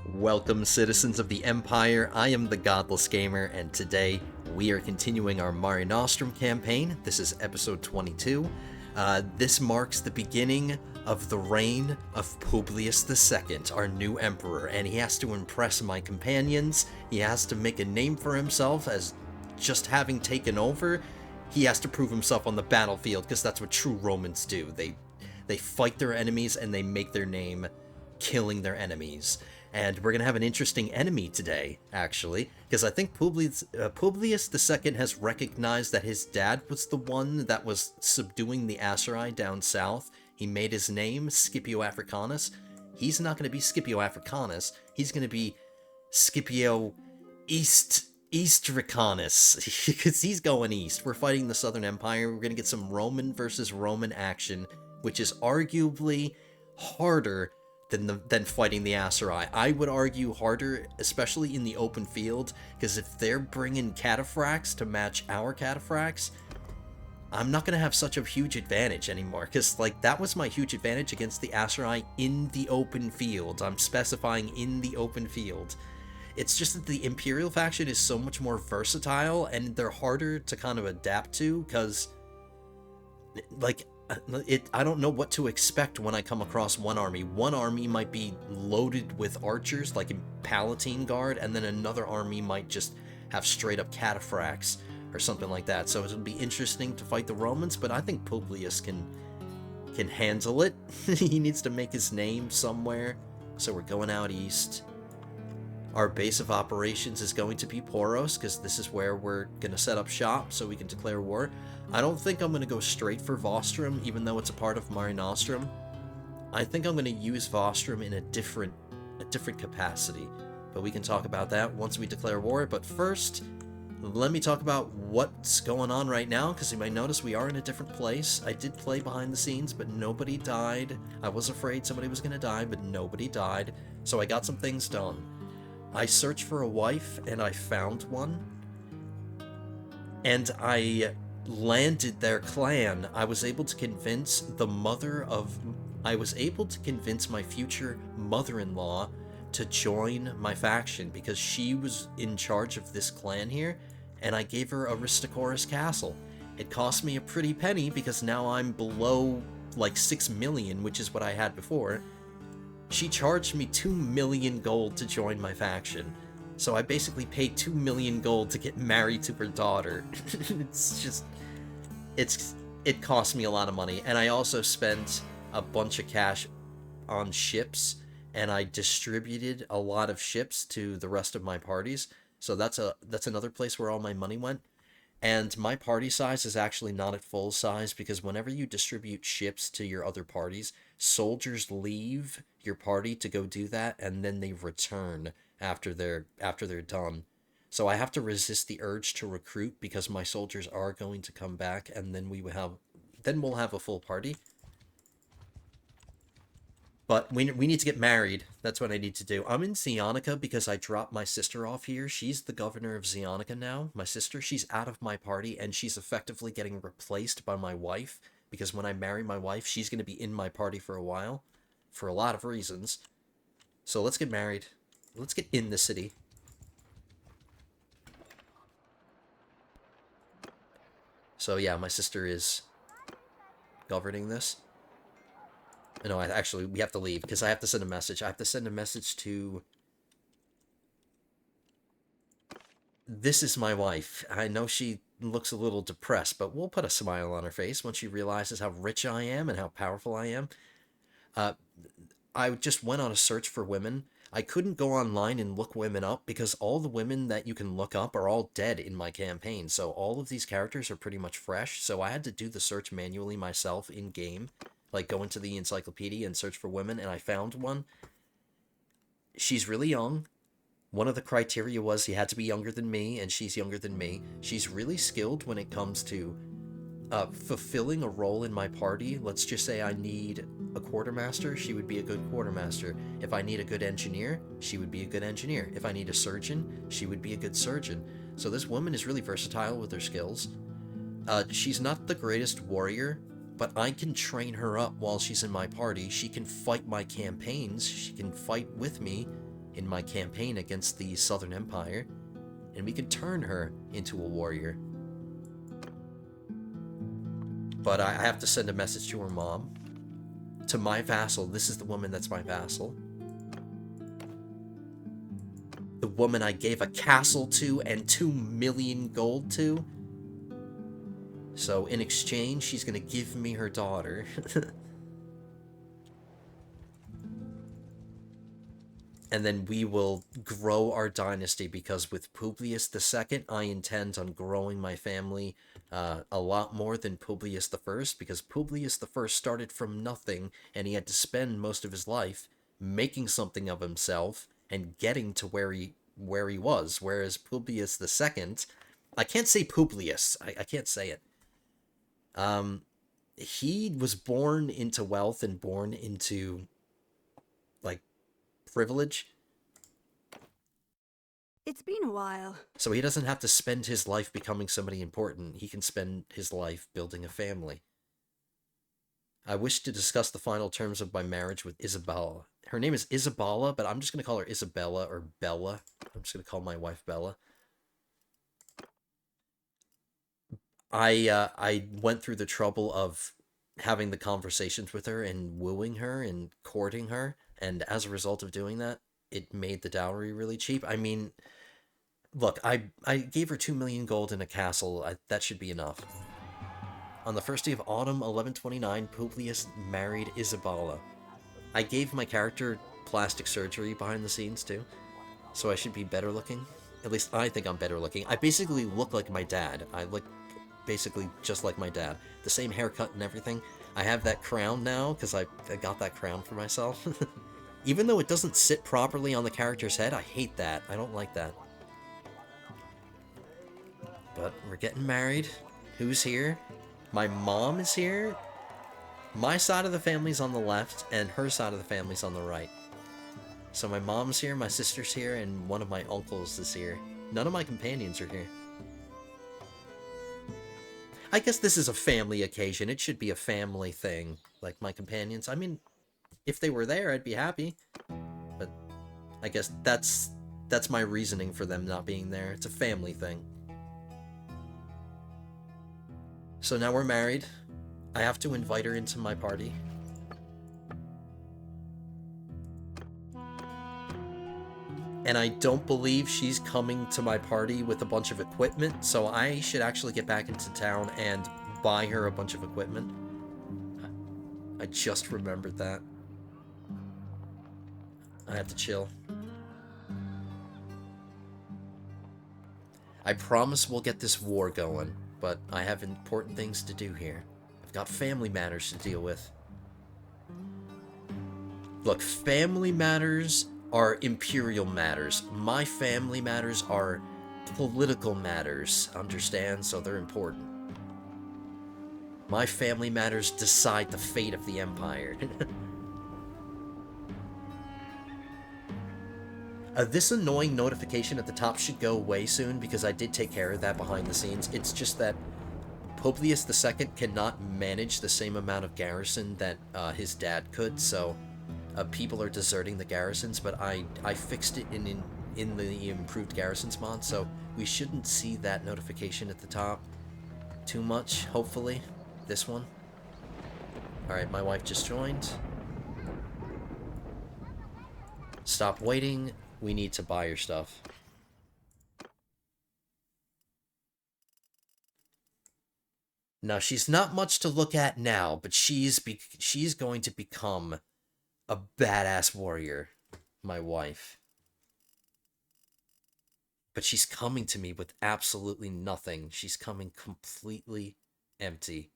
Welcome, citizens of the Empire. I am the Godless Gamer, and today we are continuing our Mare Nostrum campaign. This is episode 22. This marks the beginning of the reign of Publius II, our new emperor, and he has to impress my companions. He has to make a name for himself as just having taken over. He has to prove himself on the battlefield, because that's what true Romans do. They fight their enemies and they make their name killing their enemies. And we're going to have an interesting enemy today, actually, because I think Publius II has recognized that his dad was the one that was subduing the Aserai down south. He made his name Scipio Africanus. He's not going to be Scipio Africanus. He's going to be Scipio Eastricanus, because he's going east. We're fighting the Southern Empire. We're going to get some Roman versus Roman action, which is arguably harder than fighting the Aserai. I would argue harder, especially in the open field, because if they're bringing cataphracts to match our cataphracts, I'm not going to have such a huge advantage anymore, because, that was my huge advantage against the Aserai in the open field. I'm specifying in the open field. It's just that the Imperial faction is so much more versatile, and they're harder to kind of adapt to, because, I don't know what to expect when I come across one army. One army might be loaded with archers, like in Palatine Guard, and then another army might just have straight up cataphracts or something like that. So it'll be interesting to fight the Romans, but I think Publius can handle it. He needs to make his name somewhere, so we're going out east. Our base of operations is going to be Poros, because this is where we're going to set up shop so we can declare war. I don't think I'm going to go straight for Vostrum, even though it's a part of Mare Nostrum. I think I'm going to use Vostrum in a different capacity, but we can talk about that once we declare war. But first, let me talk about what's going on right now, because you might notice we are in a different place. I did play behind the scenes, but nobody died. I was afraid somebody was going to die, but nobody died, so I got some things done. I searched for a wife, and I found one, and I landed their clan. I was able to convince my future mother-in-law to join my faction, because she was in charge of this clan here, and I gave her Aristochorus Castle. It cost me a pretty penny, because now I'm below, 6 million, which is what I had before. She charged me 2 million gold to join my faction. So I basically paid 2 million gold to get married to her daughter. It cost me a lot of money. And I also spent a bunch of cash on ships, and I distributed a lot of ships to the rest of my parties. So that's another place where all my money went. And my party size is actually not at full size, because whenever you distribute ships to your other parties, soldiers leave your party to go do that, and then they return after they're done. So I have to resist the urge to recruit, because my soldiers are going to come back, and then we'll have a full party. But we need to get married. That's what I need to do. I'm in Zionica because I dropped my sister off here. She's the governor of Zionica now. My sister, she's out of my party, and she's effectively getting replaced by my wife, because when I marry my wife, she's going to be in my party for a while, for a lot of reasons. So let's get married. Let's get in the city. So yeah, my sister is governing this. No, actually, we have to leave, because I have to send a message. I have to send a message to... This is my wife. I know she looks a little depressed, but we'll put a smile on her face when she realizes how rich I am and how powerful I am. I just went on a search for women. I couldn't go online and look women up, because all the women that you can look up are all dead in my campaign, so all of these characters are pretty much fresh, so I had to do the search manually myself in-game. Go into the encyclopedia and search for women, and I found one. She's really young. One of the criteria was he had to be younger than me, and she's younger than me. She's really skilled when it comes to fulfilling a role in my party. Let's just say I need a quartermaster, she would be a good quartermaster. If I need a good engineer, she would be a good engineer. If I need a surgeon, she would be a good surgeon. So this woman is really versatile with her skills. She's not the greatest warrior, but I can train her up while she's in my party. She can fight my campaigns. She can fight with me. in my campaign against the Southern Empire, and we can turn her into a warrior. But I have to send a message to her mom. To my vassal. This is the woman that's my vassal. The woman I gave a castle to and 2 million gold to. So in exchange, she's gonna give me her daughter. And then we will grow our dynasty, because with Publius II, I intend on growing my family a lot more than Publius I, because Publius I started from nothing, and he had to spend most of his life making something of himself and getting to where he was, whereas Publius II, I can't say Publius, I can't say it. He was born into wealth and born into, like, privilege. It's been a while. So he doesn't have to spend his life becoming somebody important. He can spend his life building a family. I wish to discuss the final terms of my marriage with Isabella. Her name is Isabella, but I'm just going to call her Isabella or Bella. I'm just going to call my wife Bella. I went through the trouble of having the conversations with her and wooing her and courting her, and as a result of doing that, it made the dowry really cheap. I mean, look, I gave her 2 million gold in a castle. That should be enough. On the first day of autumn, 1129, Publius married Isabella. I gave my character plastic surgery behind the scenes, too, so I should be better looking. At least I think I'm better looking. I basically look like my dad. I look basically just like my dad. The same haircut and everything. I have that crown now, because I got that crown for myself. Even though it doesn't sit properly on the character's head, I hate that. I don't like that. But we're getting married. Who's here? My mom is here. My side of the family's on the left, and her side of the family's on the right. So my mom's here, my sister's here, and one of my uncles is here. None of my companions are here. I guess this is a family occasion. It should be a family thing. Like my companions. I mean, if they were there, I'd be happy. But I guess that's my reasoning for them not being there. It's a family thing. So now we're married. I have to invite her into my party. And I don't believe she's coming to my party with a bunch of equipment, so I should actually get back into town and buy her a bunch of equipment. I just remembered that. I have to chill. I promise we'll get this war going, but I have important things to do here. I've got family matters to deal with. Look, family matters are imperial matters. My family matters are political matters, understand? So they're important. My family matters decide the fate of the empire. This annoying notification at the top should go away soon, because I did take care of that behind the scenes. It's just that Publius II cannot manage the same amount of garrison that his dad could, so people are deserting the garrisons, but I fixed it in the improved garrisons mod, so we shouldn't see that notification at the top too much, hopefully. This one. Alright, my wife just joined. Stop waiting. We need to buy your stuff. Now, she's not much to look at now, but she's going to become a badass warrior, my wife. But she's coming to me with absolutely nothing. She's coming completely empty.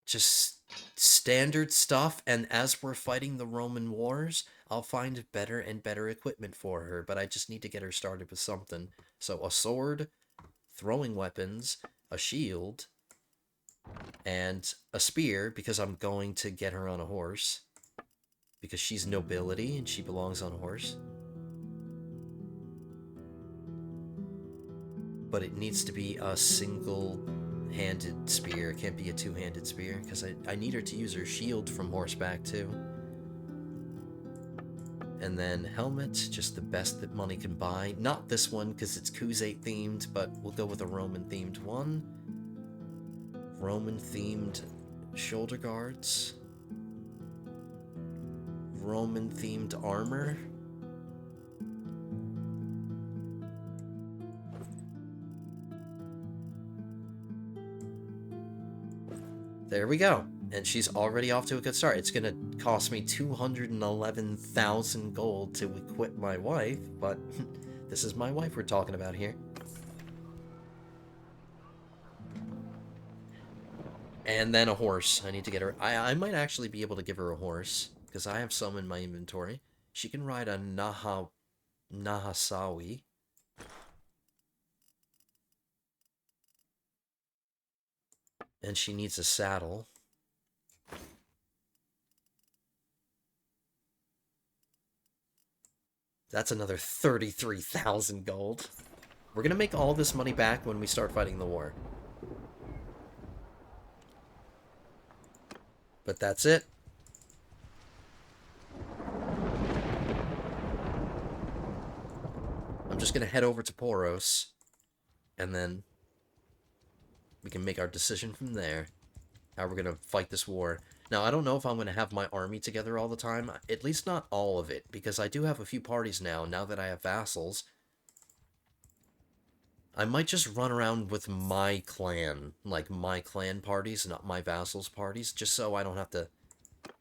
Just standard stuff, and as we're fighting the Roman wars, I'll find better and better equipment for her, but I just need to get her started with something. So a sword, throwing weapons, a shield, and a spear, because I'm going to get her on a horse, because she's nobility and she belongs on a horse. But it needs to be a single-handed spear. It can't be a two-handed spear, because I need her to use her shield from horseback, too. And then helmet, just the best that money can buy. Not this one, because it's Crusade themed, but we'll go with a Roman themed one. Roman themed shoulder guards. Roman themed armor. There we go. And she's already off to a good start. It's gonna cost me 211,000 gold to equip my wife, but this is my wife we're talking about here. And then a horse. I need to get her... I might actually be able to give her a horse, because I have some in my inventory. She can ride a Nahasawi. And she needs a saddle. That's another 33,000 gold. We're gonna make all this money back when we start fighting the war. But that's it. I'm just gonna head over to Poros, and then we can make our decision from there. How we're gonna fight this war. Now, I don't know if I'm gonna have my army together all the time. At least not all of it, because I do have a few parties now that I have vassals. I might just run around with my clan, like my clan parties, not my vassals' parties, just so I don't have to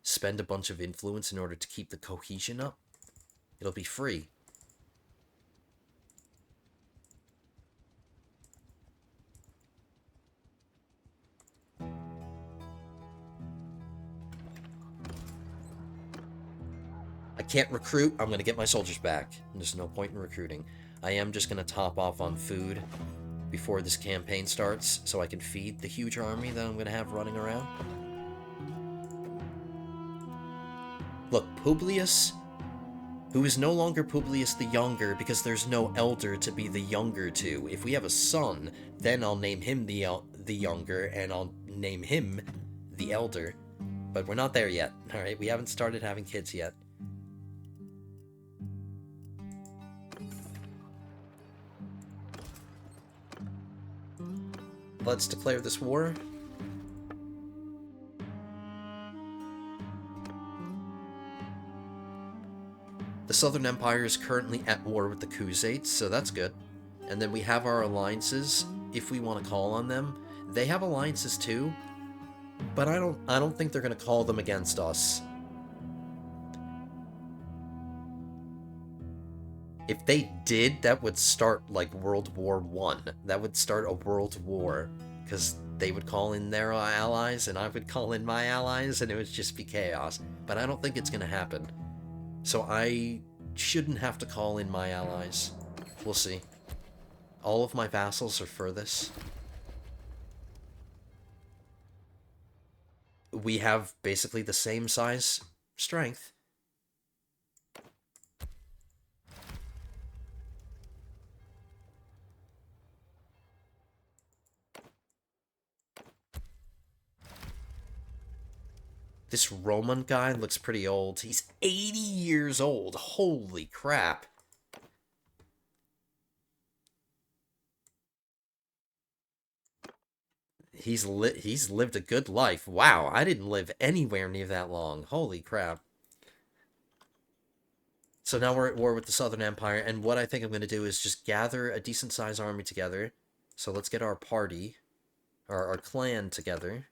spend a bunch of influence in order to keep the cohesion up. It'll be free. I can't recruit. I'm going to get my soldiers back. There's no point in recruiting. I am just going to top off on food before this campaign starts, so I can feed the huge army that I'm going to have running around. Look, Publius, who is no longer Publius the Younger, because there's no elder to be the younger to. If we have a son, then I'll name him the Younger, and I'll name him the Elder. But we're not there yet, alright? We haven't started having kids yet. Let's declare this war. The Southern Empire is currently at war with the Crusades, so that's good. And then we have our alliances, if we want to call on them. They have alliances too, but I don't think they're going to call them against us. If they did, that would start, like, World War I. That would start a world war, because they would call in their allies, and I would call in my allies, and it would just be chaos. But I don't think it's going to happen. So I shouldn't have to call in my allies. We'll see. All of my vassals are for this. We have basically the same size strength. This Roman guy looks pretty old. He's 80 years old. Holy crap. He's lived a good life. Wow, I didn't live anywhere near that long. Holy crap. So now we're at war with the Southern Empire, and what I think I'm going to do is just gather a decent-sized army together. So let's get our party, our clan together.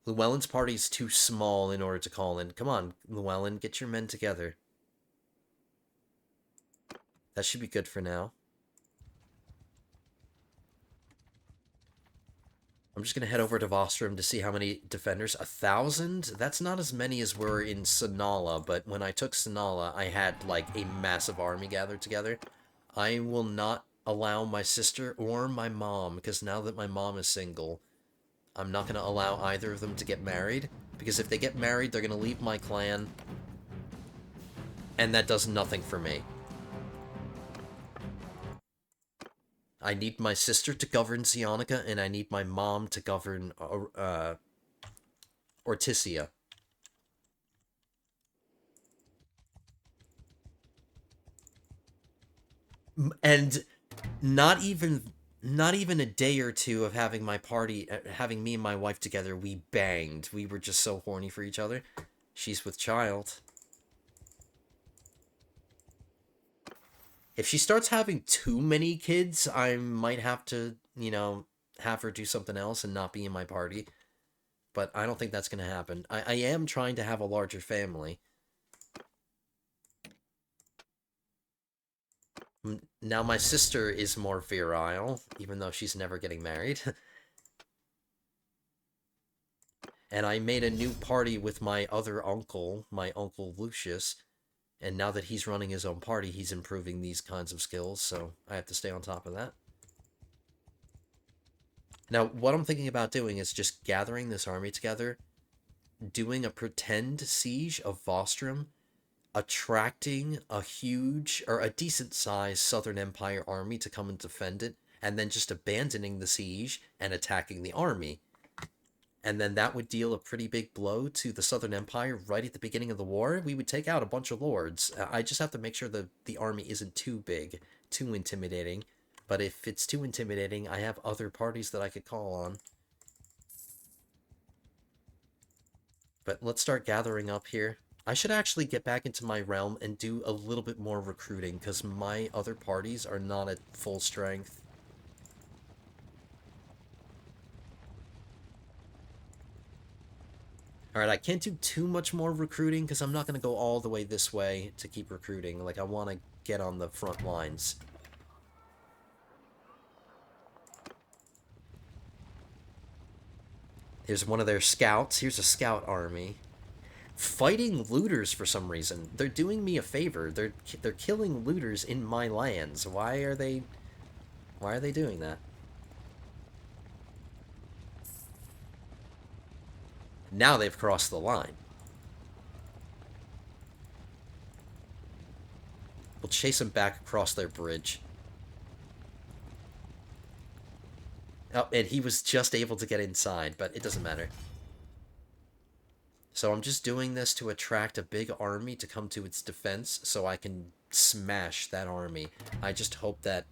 Llewellyn's party is too small in order to call in. Come on, Llewellyn, get your men together. That should be good for now. I'm just going to head over to Vostrum to see how many defenders. 1,000? That's not as many as were in Sinala, but when I took Sinala, I had, like, a massive army gathered together. I will not allow my sister or my mom, because now that my mom is single, I'm not going to allow either of them to get married, because if they get married, they're going to leave my clan, and that does nothing for me. I need my sister to govern Zionica, and I need my mom to govern Ortisia. And not even not even a day or two of having my party, having me and my wife together, we banged. We were just so horny for each other. She's with child. If she starts having too many kids, I might have to, have her do something else and not be in my party. But I don't think that's going to happen. I am trying to have a larger family. Now my sister is more virile, even though she's never getting married. And I made a new party with my other uncle, my uncle Lucius. And now that he's running his own party, he's improving these kinds of skills, so I have to stay on top of that. Now, what I'm thinking about doing is just gathering this army together, doing a pretend siege of Vostrum, attracting a huge, or a decent-sized Southern Empire army to come and defend it, and then just abandoning the siege and attacking the army. And then that would deal a pretty big blow to the Southern Empire right at the beginning of the war. We would take out a bunch of lords. I just have to make sure that the army isn't too big, too intimidating. But if it's too intimidating, I have other parties that I could call on. But let's start gathering up here. I should actually get back into my realm and do a little bit more recruiting, because my other parties are not at full strength. Alright, I can't do too much more recruiting because I'm not going to go all the way this way to keep recruiting. Like, I want to get on the front lines. Here's one of their scouts. Here's a scout army. Fighting looters for some reason. They're doing me a favor. They're killing looters in my lands. Why are they doing that? Now they've crossed the line. We'll chase them back across their bridge. Oh, and he was just able to get inside, but it doesn't matter. So I'm just doing this to attract a big army to come to its defense so I can smash that army. I just hope that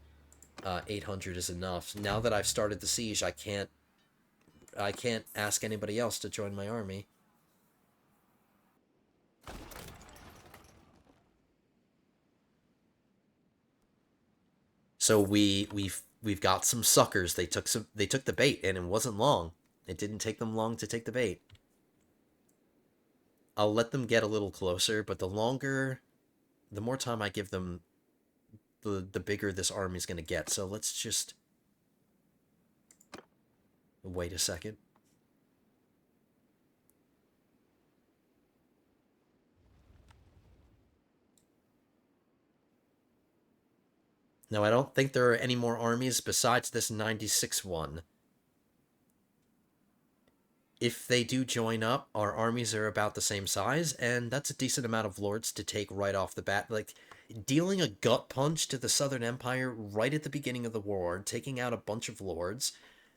800 is enough. Now that I've started the siege, I can't ask anybody else to join my army. So we've got some suckers. They took the bait, and it wasn't long. It didn't take them long to take the bait. I'll let them get a little closer, but the more time I give them, the bigger this army's gonna get. So let's just wait a second. Now, I don't think there are any more armies besides this 96 one. If they do join up, our armies are about the same size, and that's a decent amount of lords to take right off the bat. Like, dealing a gut punch to the Southern Empire right at the beginning of the war, taking out a bunch of lords.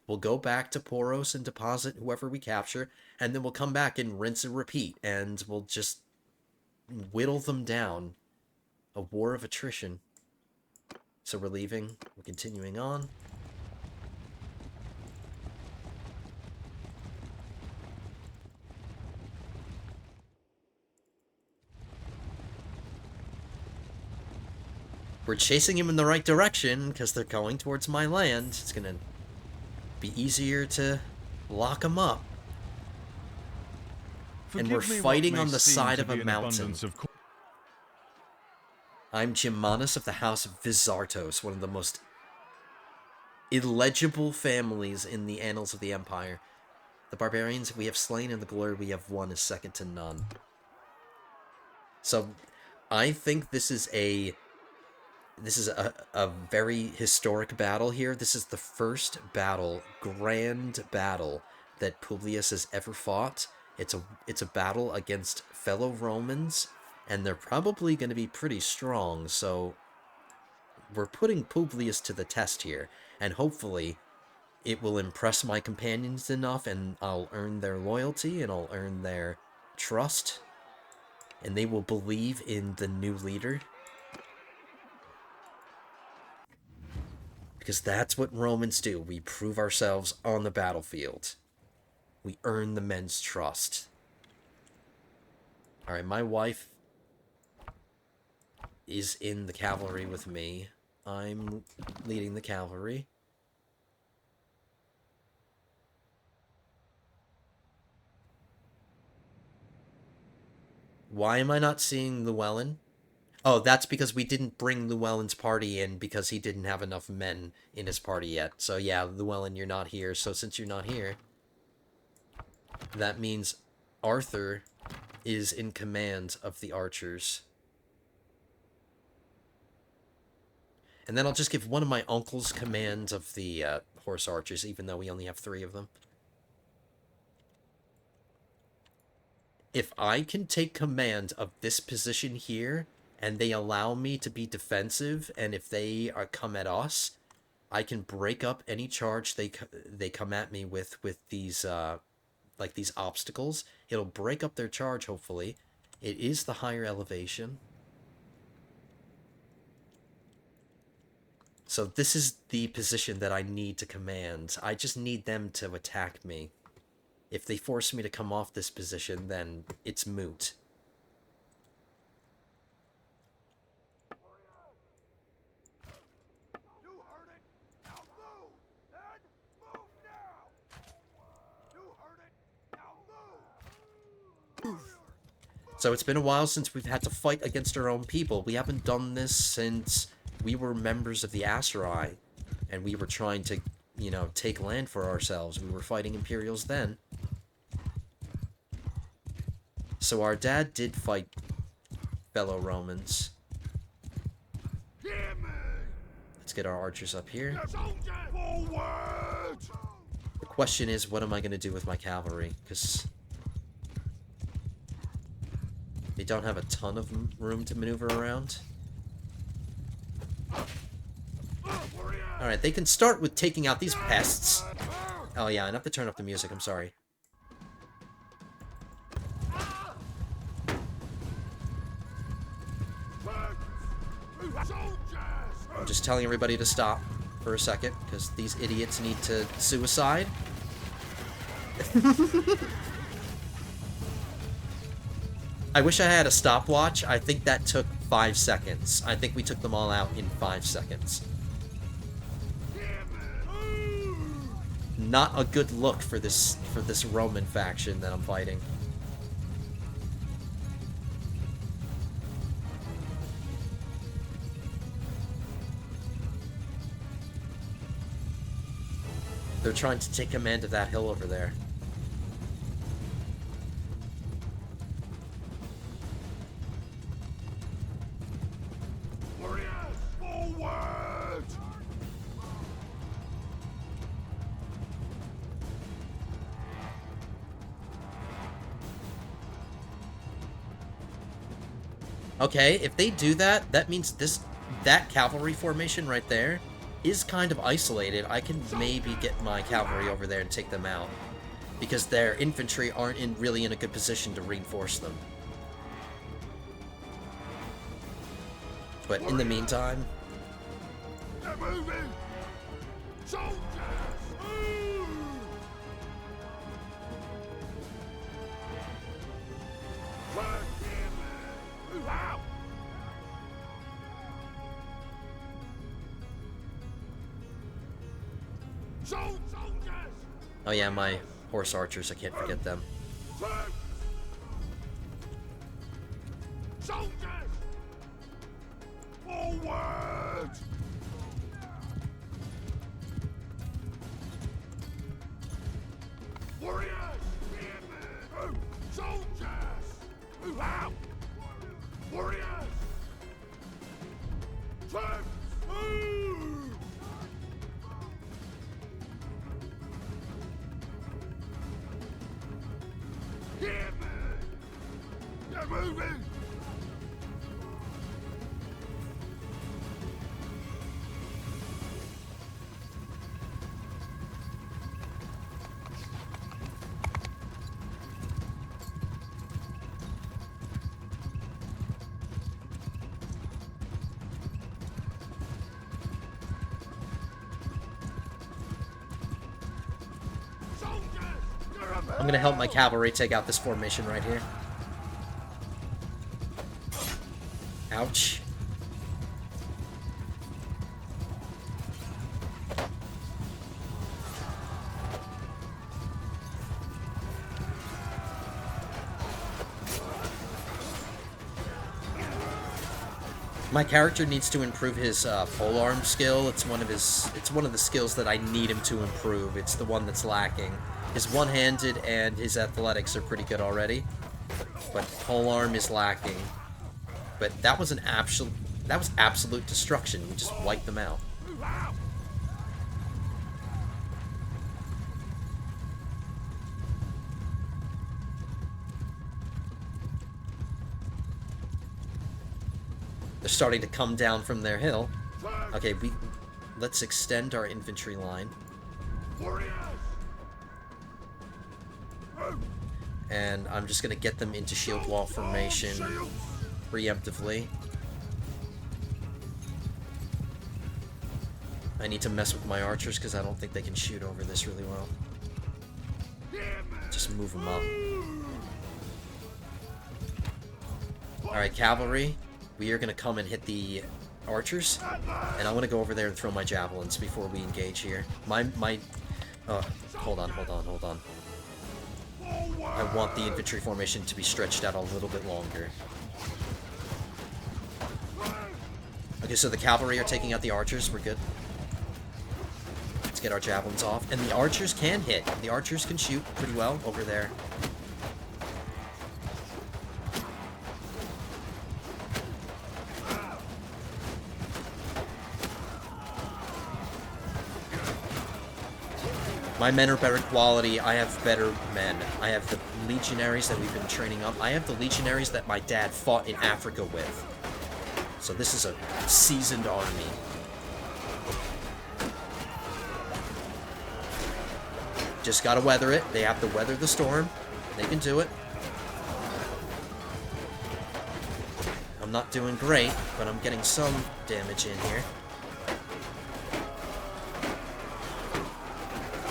We'll go back to Poros and deposit whoever we capture, and then we'll come back and rinse and repeat, and we'll just whittle them down. A war of attrition. So we're leaving. We're continuing on. We're chasing him in the right direction because they're going towards my land. It's gonna be easier to lock him up. And we're fighting on the side of a mountain. I'm Germanus of the House of Vizartos, one of the most illegible families in the annals of the Empire. The barbarians we have slain and the glory we have won is second to none. So, I think this is a very historic battle here. This is the first grand battle that Publius has ever fought. It's a battle against fellow Romans, and they're probably going to be pretty strong, so we're putting Publius to the test here, and hopefully it will impress my companions enough, and I'll earn their loyalty, and I'll earn their trust, and they will believe in the new leader. Because that's what Romans do. We prove ourselves on the battlefield. We earn the men's trust. Alright, my wife is in the cavalry with me. I'm leading the cavalry. Why am I not seeing Llewellyn? Oh, that's because we didn't bring Llewellyn's party in because he didn't have enough men in his party yet. So yeah, Llewellyn, you're not here. So since you're not here, that means Arthur is in command of the archers. And then I'll just give one of my uncles command of the horse archers, even though we only have 3 of them. If I can take command of this position here, and they allow me to be defensive, and if they come at us, I can break up any charge they come at me with these like these obstacles. It'll break up their charge, hopefully. It is the higher elevation. So this is the position that I need to command. I just need them to attack me. If they force me to come off this position, then it's moot. So it's been a while since we've had to fight against our own people. We haven't done this since we were members of the Aserai, and we were trying to, you know, take land for ourselves. We were fighting Imperials then. So our dad did fight fellow Romans. Let's get our archers up here. The question is, what am I going to do with my cavalry? Because they don't have a ton of room to maneuver around. Alright, they can start with taking out these pests. Oh yeah, I have to turn up the music, I'm sorry. I'm just telling everybody to stop for a second, because these idiots need to suicide. I wish I had a stopwatch. I think that took 5 seconds. I think we took them all out in 5 seconds. Not a good look for this Roman faction that I'm fighting. They're trying to take command of that hill over there. Okay, if they do that, that means that cavalry formation right there is kind of isolated. I can maybe get my cavalry over there and take them out, because their infantry aren't really in a good position to reinforce them. But in the meantime... They're moving! Soldiers! Oh yeah, my horse archers, I can't forget them. Soldiers! Forward! Warriors! Soldiers! Move out! Warriors! Troops! Move! They're moving! I'm gonna help my cavalry take out this formation right here. Ouch. My character needs to improve his polearm skill. It's one of the skills that I need him to improve. It's the one that's lacking. His one-handed and his athletics are pretty good already, but polearm is lacking. But that was absolute destruction. We just wiped them out. They're starting to come down from their hill. Okay, let's extend our infantry line. And I'm just gonna get them into shield wall formation preemptively. I need to mess with my archers because I don't think they can shoot over this really well. Just move them up. Alright, cavalry. We are going to come and hit the archers, and I'm going to go over there and throw my javelins before we engage here. Hold on. I want the infantry formation to be stretched out a little bit longer. Okay, so the cavalry are taking out the archers. We're good. Let's get our javelins off. And the archers can hit. The archers can shoot pretty well over there. My men are better quality. I have better men. I have the legionaries that we've been training up. I have the legionaries that my dad fought in Africa with. So this is a seasoned army. Just gotta weather it. They have to weather the storm. They can do it. I'm not doing great, but I'm getting some damage in here.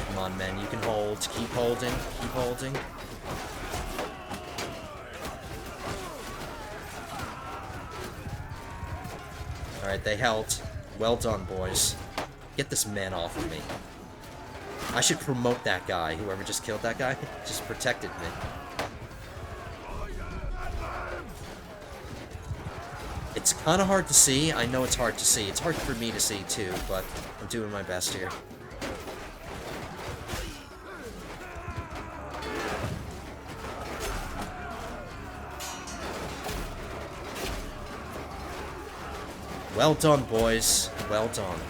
Come on, men, you can hold. Keep holding. Keep holding. Alright, they held. Well done, boys. Get this man off of me. I should promote that guy. Whoever just killed that guy just protected me. It's kind of hard to see. I know it's hard to see. It's hard for me to see, too, but I'm doing my best here. Well done, boys. Well done.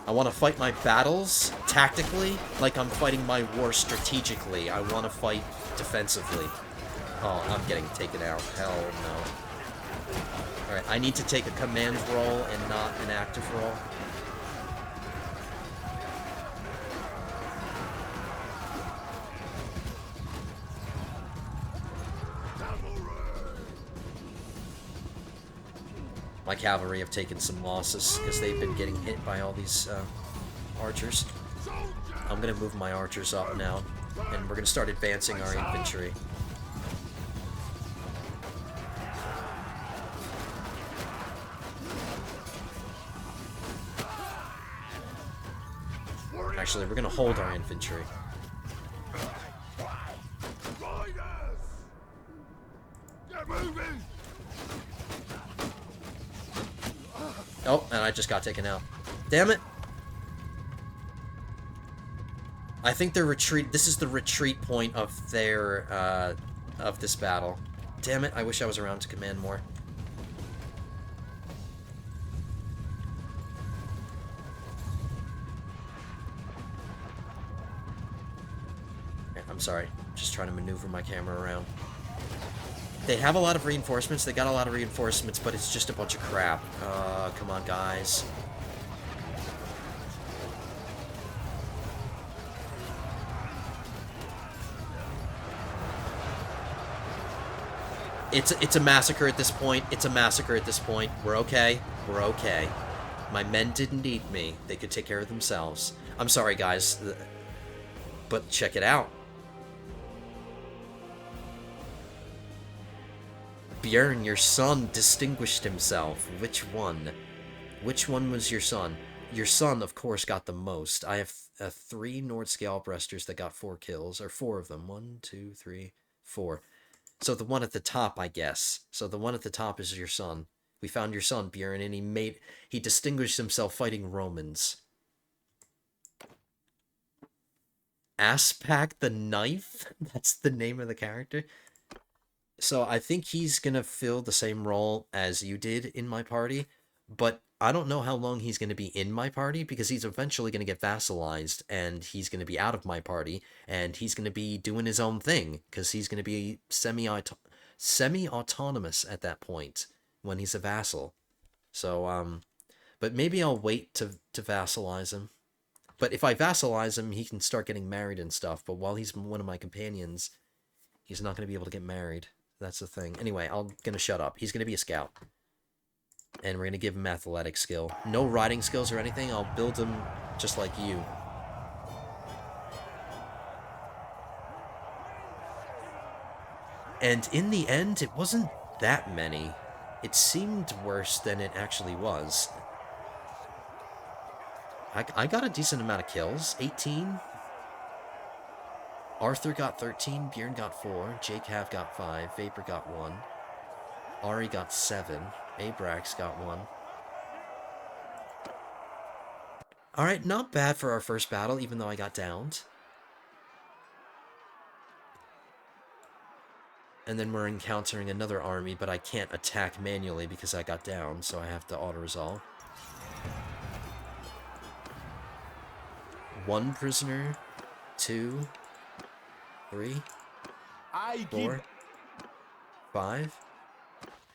I want to fight my battles tactically like I'm fighting my war strategically. I want to fight defensively. Oh, I'm getting taken out. Hell no. Alright, I need to take a command role and not an active role. My cavalry have taken some losses because they've been getting hit by all these archers. I'm going to move my archers up now, and we're going to start advancing our infantry. Actually, we're going to hold our infantry. Oh, and I just got taken out. Damn it! I think they're retreat. This is the retreat point of their, of this battle. Damn it, I wish I was around to command more. I'm sorry. Just trying to maneuver my camera around. They have a lot of reinforcements. They got a lot of reinforcements, but it's just a bunch of crap. Come on, guys. It's a massacre at this point. It's a massacre at this point. We're okay. We're okay. My men didn't need me. They could take care of themselves. I'm sorry, guys, but check it out. Bjorn, your son distinguished himself. Which one? Which one was your son? Your son, of course, got the most. I have 3 Nord Scale Breasters that got 4 kills, or 4 of them. 1, 2, 3, 4. So the one at the top, I guess. So the one at the top is your son. We found your son, Bjorn, and he distinguished himself fighting Romans. Asspack the Knife? That's the name of the character? So I think he's gonna fill the same role as you did in my party, but I don't know how long he's gonna be in my party because he's eventually gonna get vassalized and he's gonna be out of my party and he's gonna be doing his own thing because he's gonna be semi-autonomous at that point when he's a vassal. So but maybe I'll wait to vassalize him. But if I vassalize him, he can start getting married and stuff. But while he's one of my companions, he's not going to be able to get married. That's the thing. Anyway, I'm going to shut up. He's going to be a scout. And we're going to give him athletic skill. No riding skills or anything. I'll build him just like you. And in the end, it wasn't that many. It seemed worse than it actually was. I got a decent amount of kills. 18. Arthur got 13. Bjorn got 4. Jake Hav got 5. Vapor got 1. Ari got 7. Abrax got 1. Alright, not bad for our first battle, even though I got downed. And then we're encountering another army, but I can't attack manually because I got down, so I have to auto-resolve. 1 prisoner, 2, 3, 4, 5.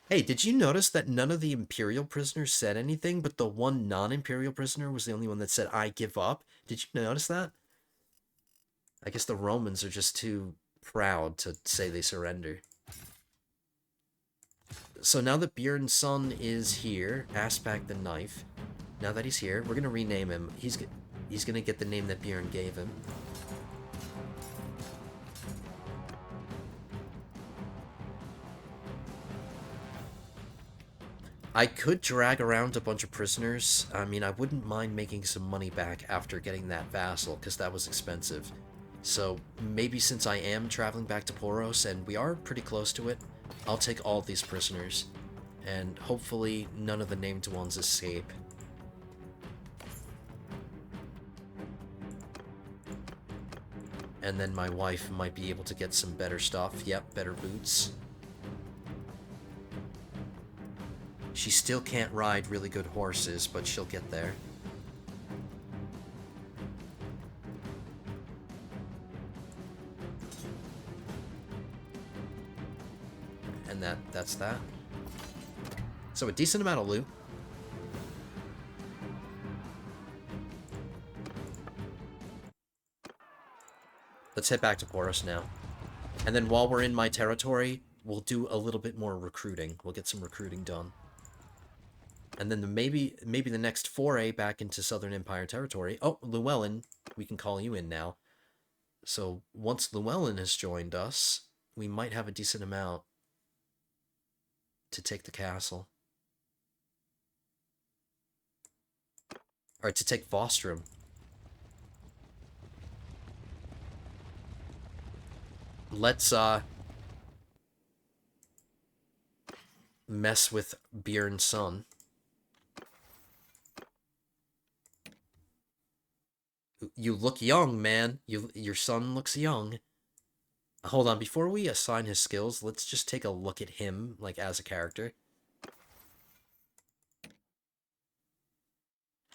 Hey, did you notice that none of the Imperial prisoners said anything, but the one non-Imperial prisoner was the only one that said, I give up? Did you notice that? I guess the Romans are just too proud to say they surrender. So now that Bjorn's son is here, Asspack the Knife, now that he's here, we're going to rename him. He's going to get the name that Bjorn gave him. I could drag around a bunch of prisoners. I mean, I wouldn't mind making some money back after getting that vassal, because that was expensive. So maybe since I am traveling back to Poros, and we are pretty close to it, I'll take all of these prisoners. And hopefully none of the named ones escape. And then my wife might be able to get some better stuff. Yep, better boots. She still can't ride really good horses, but she'll get there. And that's that. So a decent amount of loot. Let's head back to Poros now. And then while we're in my territory, we'll do a little bit more recruiting. We'll get some recruiting done. And then maybe the next foray back into Southern Empire territory. Oh, Llewellyn, we can call you in now. So once Llewellyn has joined us, we might have a decent amount to take the castle. Alright, to take Vostrum. Let's mess with Bjorn's son. You look young, man. Your son looks young. Hold on, before we assign his skills, let's just take a look at him, like, as a character.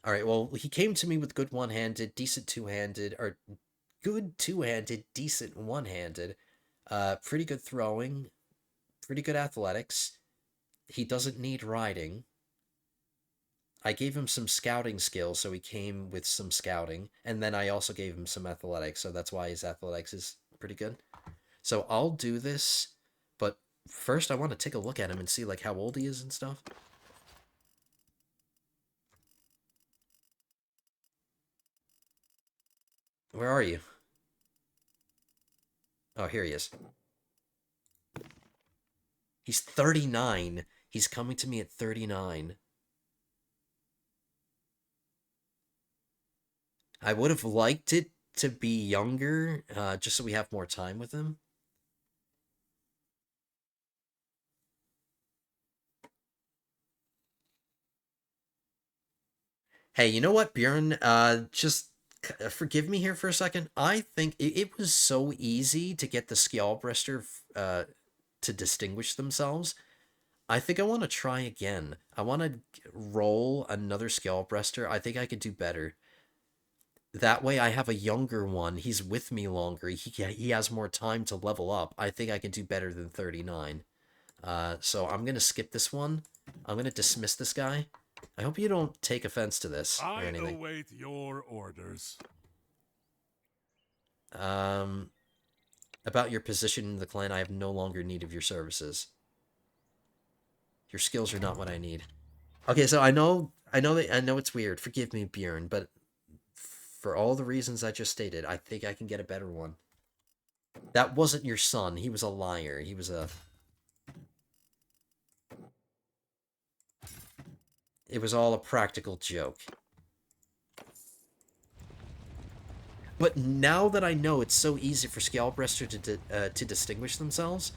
Alright, well, he came to me with good one-handed, decent two-handed, or good two-handed, decent one-handed, pretty good throwing, pretty good athletics. He doesn't need riding. I gave him some scouting skills, so he came with some scouting, and then I also gave him some athletics, so that's why his athletics is pretty good. So I'll do this, but first I want to take a look at him and see, like, how old he is and stuff. Where are you? Oh, here he is. He's 39. He's coming to me at 39. I would have liked it to be younger, just so we have more time with him. Hey, you know what, Bjorn? Just forgive me here for a second. I think it was so easy to get the Skjaldbrester to distinguish themselves. I think I want to try again. I want to roll another Skjaldbrester. I think I could do better. That way I have a younger one. He's with me longer. He has more time to level up. I think I can do better than 39. So I'm going to skip this one. I'm going to dismiss this guy. I hope you don't take offense to this or anything. I await your orders. About your position in the clan, I have no longer need of your services. Your skills are not what I need. Okay, so I know it's weird. Forgive me, Bjorn, but for all the reasons I just stated, I think I can get a better one. That wasn't your son. He was a liar. He was a... It was all a practical joke. But now that I know it's so easy for Skjaldbrester to distinguish themselves,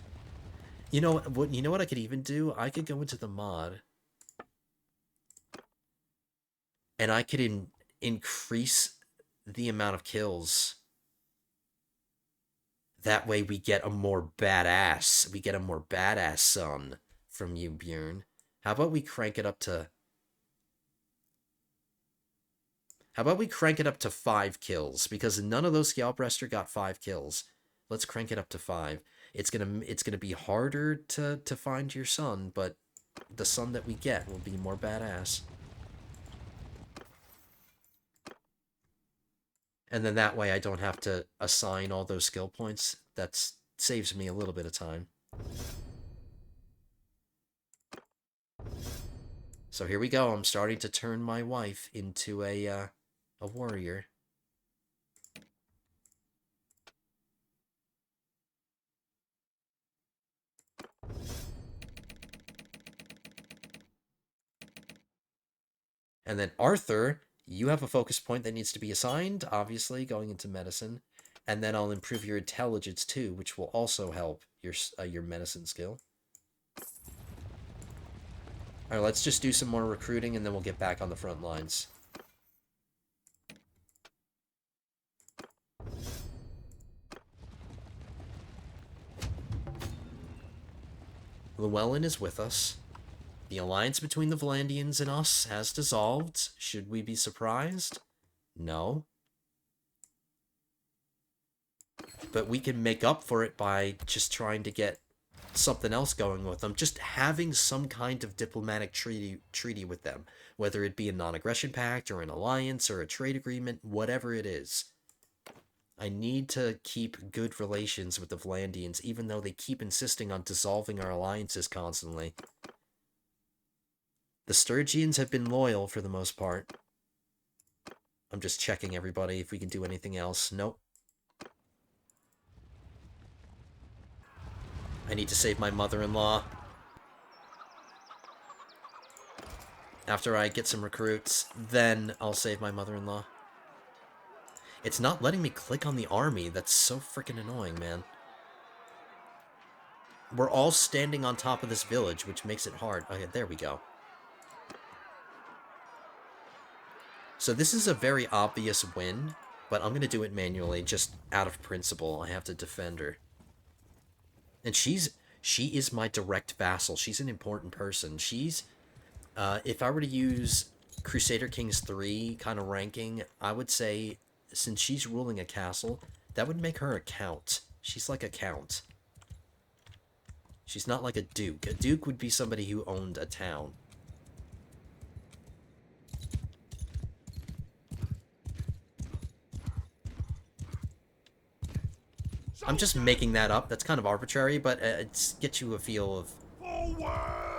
you know what? You know what I could even do? I could go into the mod, and I could increase the amount of kills. That way, we get a more badass. We get a more badass son from you, Bjorn. How about we crank it up to? How about we crank it up to 5 kills? Because none of those Skjaldbrester got 5 kills. Let's crank it up to 5. It's gonna be harder to find your son, but the son that we get will be more badass. And then that way I don't have to assign all those skill points. That saves me a little bit of time. So here we go. I'm starting to turn my wife into a warrior. And then Arthur, you have a focus point that needs to be assigned, obviously, going into medicine. And then I'll improve your intelligence too, which will also help your medicine skill. Alright, let's just do some more recruiting and then we'll get back on the front lines. Llewellyn is with us. The alliance between the Valandians and us has dissolved. Should we be surprised? No. But we can make up for it by just trying to get something else going with them. Just having some kind of diplomatic treaty with them. Whether it be a non-aggression pact or an alliance or a trade agreement, whatever it is. I need to keep good relations with the Valandians, even though they keep insisting on dissolving our alliances constantly. The Sturgians have been loyal for the most part. I'm just checking everybody if we can do anything else. Nope. I need to save my mother-in-law. After I get some recruits, then I'll save my mother-in-law. It's not letting me click on the army. That's so freaking annoying, man. We're all standing on top of this village, which makes it hard. Okay, there we go. So this is a very obvious win, but I'm going to do it manually, just out of principle. I have to defend her. And she is my direct vassal. She's an important person. She's, if I were to use Crusader Kings 3 kind of ranking, I would say, since she's ruling a castle, that would make her a count. She's like a count. She's not like a duke. A duke would be somebody who owned a town. I'm just making that up. That's kind of arbitrary, but it gets you a feel of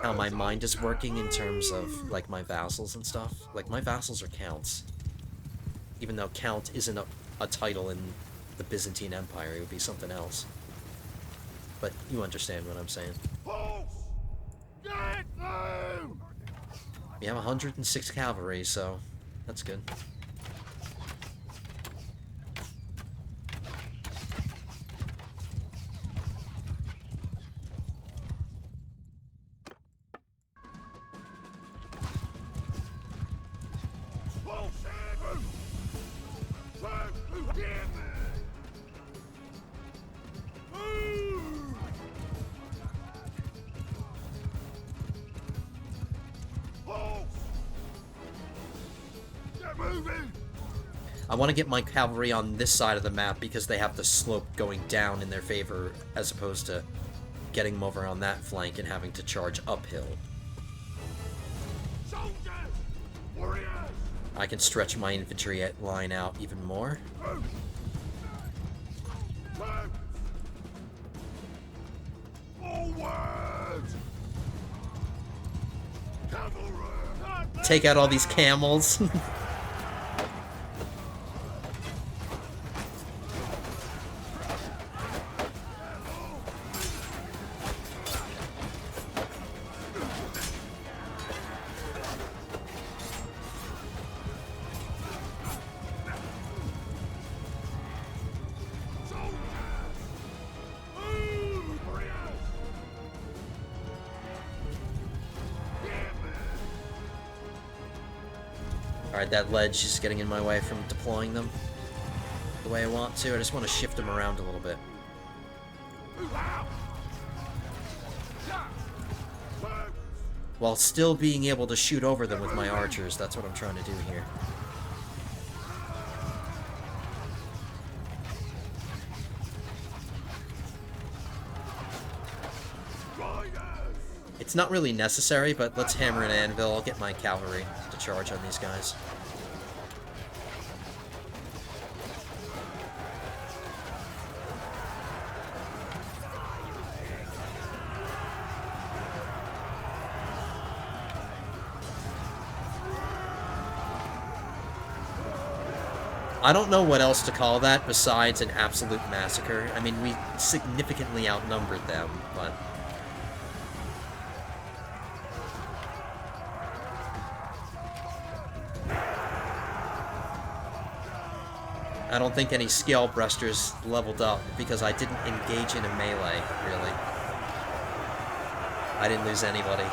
how my mind is working in terms of, like, my vassals and stuff. Like, my vassals are counts. Even though count isn't a title in the Byzantine Empire. It would be something else. But you understand what I'm saying. Get through! We have 106 cavalry, so that's good. I want to get my cavalry on this side of the map because they have the slope going down in their favor as opposed to getting them over on that flank and having to charge uphill. I can stretch my infantry line out even more. Take out all these camels. Alright, that ledge is getting in my way from deploying them the way I want to. I just want to shift them around a little bit. While still being able to shoot over them with my archers. That's what I'm trying to do here. It's not really necessary, but let's hammer an anvil. I'll get my cavalry to charge on these guys. I don't know what else to call that besides an absolute massacre. I mean, we significantly outnumbered them, but... I don't think any scale breasters leveled up because I didn't engage in a melee, really. I didn't lose anybody.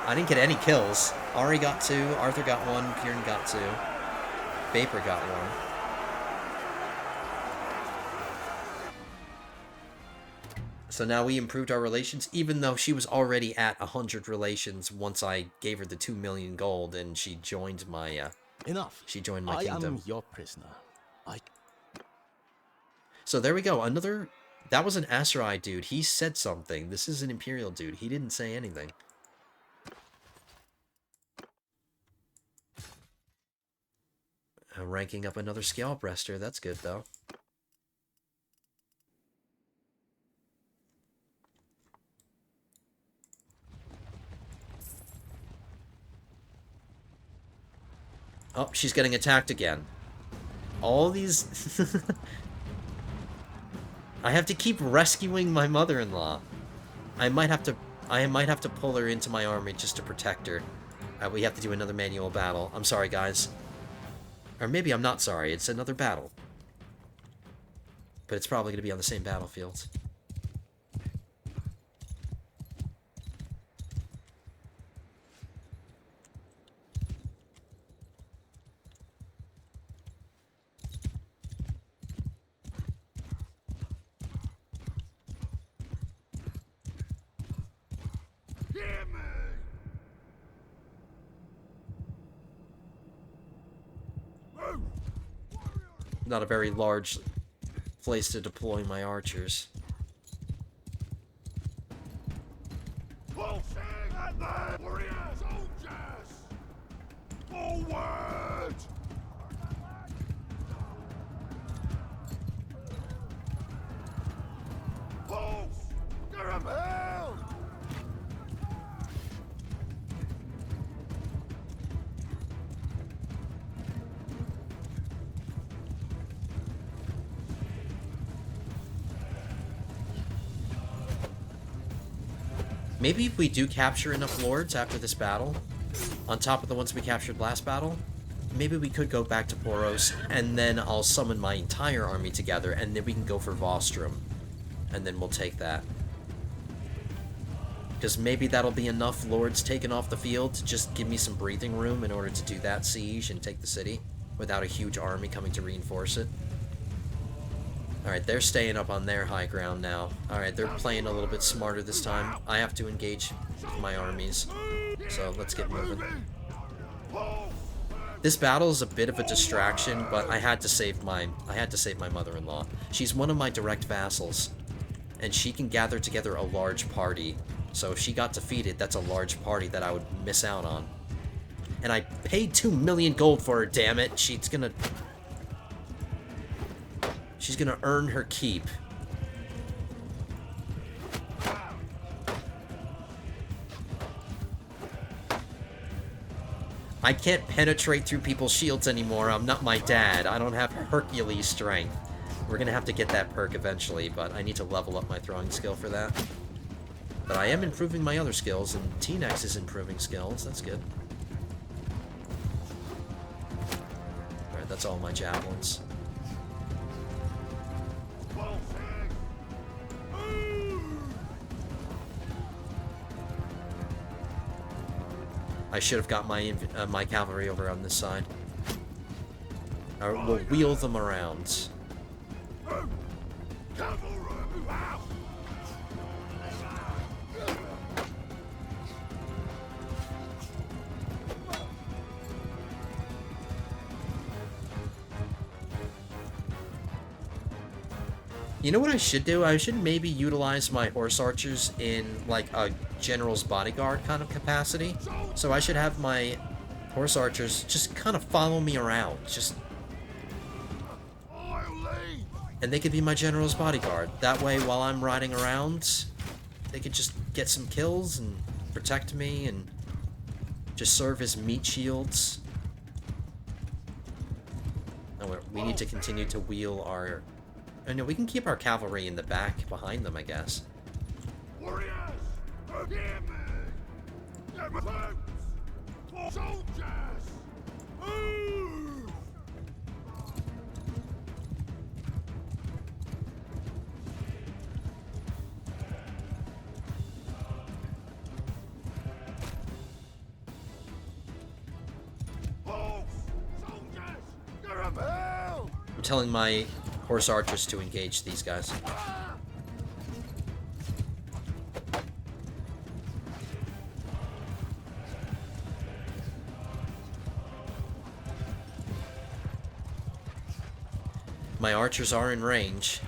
I didn't get any kills. Ari got 2, Arthur got 1, Kieran got 2, Vapor got 1. So now we improved our relations, even though she was already at 100 relations once I gave her the 2 million gold and she joined my, Enough. She joined my kingdom. I am your prisoner. So there we go. Another... That was an Aserai dude. He said something. This is an Imperial dude. He didn't say anything. Ranking up another scale breaster. That's good, though. Oh, she's getting attacked again. All these... I have to keep rescuing my mother-in-law. I might have to pull her into my army just to protect her. We have to do another manual battle. I'm sorry, guys. Or maybe I'm not sorry. It's another battle. But it's probably going to be on the same battlefield. Not a very large place to deploy my archers. Maybe if we do capture enough lords after this battle, on top of the ones we captured last battle, maybe we could go back to Poros, and then I'll summon my entire army together, and then we can go for Vostrum. And then we'll take that. Because maybe that'll be enough lords taken off the field to just give me some breathing room in order to do that siege and take the city without a huge army coming to reinforce it. Alright, they're staying up on their high ground now. Alright, they're playing a little bit smarter this time. I have to engage my armies. So let's get moving. This battle is a bit of a distraction, but I had to save my mother-in-law. She's one of my direct vassals, and she can gather together a large party. So if she got defeated, that's a large party that I would miss out on. And I paid 2 million gold for her, damn it. She's gonna earn her keep. I can't penetrate through people's shields anymore. I'm not my dad. I don't have Hercules strength. We're gonna have to get that perk eventually, but I need to level up my throwing skill for that. But I am improving my other skills, and T-Nex is improving skills. That's good. Alright, that's all my javelins. I should have got my my cavalry over on this side. Alright, we'll wheel them around. You know what I should do? I should maybe utilize my horse archers in, like, a general's bodyguard kind of capacity. So I should have my horse archers just kind of follow me around. And they could be my general's bodyguard. That way, while I'm riding around, they could just get some kills and protect me and just serve as meat shields. Oh, we need to continue to wheel our... Oh, no, we can keep our cavalry in the back behind them, I guess. Warriors, forgive me. Soldiers. I'm telling my horse archers to engage these guys. My archers are in range.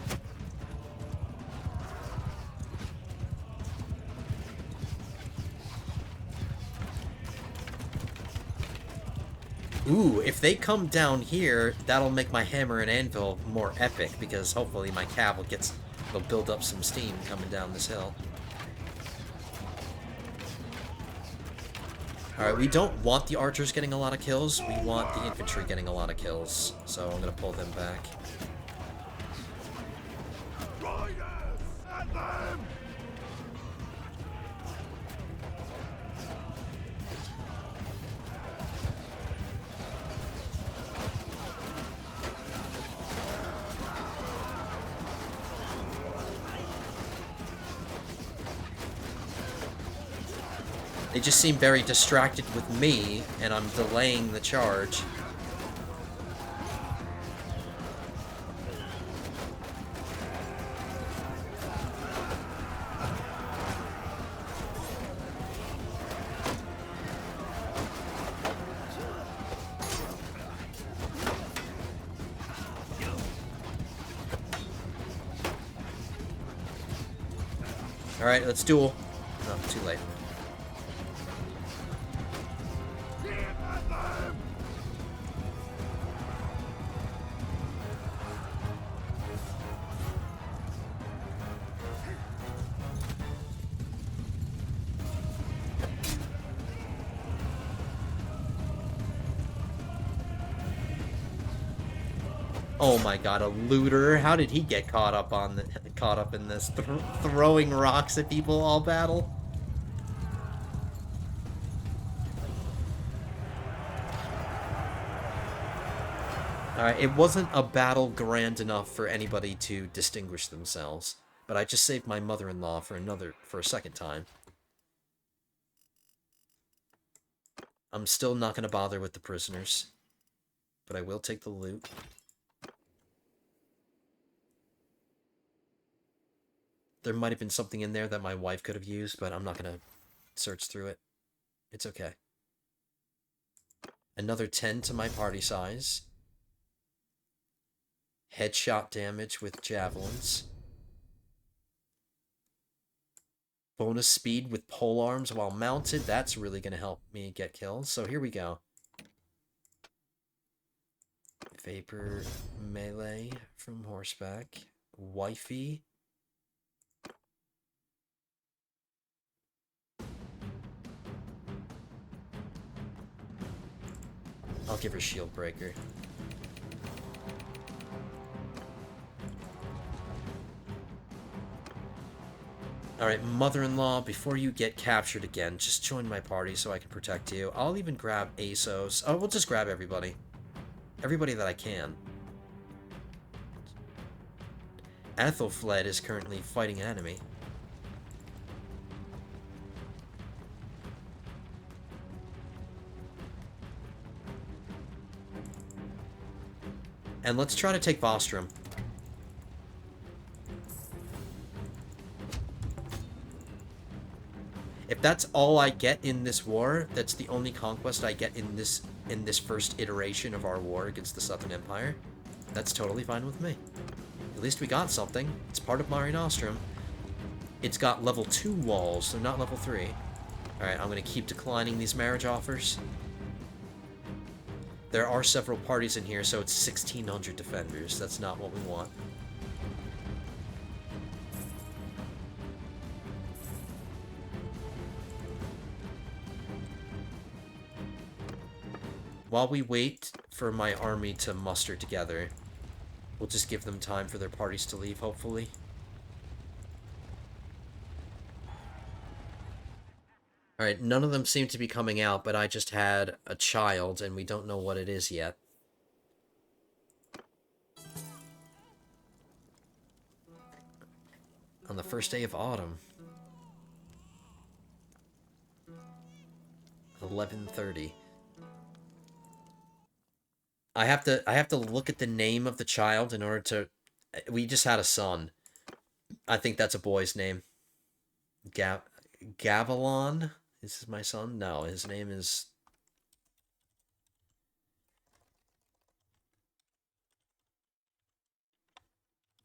Ooh, if they come down here, that'll make my hammer and anvil more epic, because hopefully my cav will build up some steam coming down this hill. Alright, we don't want the archers getting a lot of kills, we want the infantry getting a lot of kills, so I'm gonna pull them back. They just seem very distracted with me, and I'm delaying the charge. Alright, let's duel. No, too late. Oh my god, a looter! How did he get caught up in this? Throwing rocks at people all battle? Alright, it wasn't a battle grand enough for anybody to distinguish themselves, but I just saved my mother-in-law for a second time. I'm still not going to bother with the prisoners, but I will take the loot. There might have been something in there that my wife could have used, but I'm not going to search through it. It's okay. Another 10 to my party size. Headshot damage with javelins. Bonus speed with polearms while mounted. That's really going to help me get kills. So here we go. Vapor melee from horseback. Wifey. I'll give her shield breaker. Alright, mother-in-law, before you get captured again, just join my party so I can protect you. I'll even grab ASOS. Oh, we'll just grab everybody. Everybody that I can. Athelflaed is currently fighting an enemy. And let's try to take Vostrum. If that's all I get in this war, that's the only conquest I get in this first iteration of our war against the Southern Empire, that's totally fine with me. At least we got something. It's part of Mare Nostrum. It's got level 2 walls, so not level 3. Alright, I'm going to keep declining these marriage offers. There are several parties in here, so it's 1,600 defenders. That's not what we want. While we wait for my army to muster together, we'll just give them time for their parties to leave, hopefully. Alright, none of them seem to be coming out, but I just had a child, and we don't know what it is yet. On the first day of autumn. 11:30. I have to look at the name of the child in order to... We just had a son. I think that's a boy's name. Gavilon? Is this my son? No, his name is...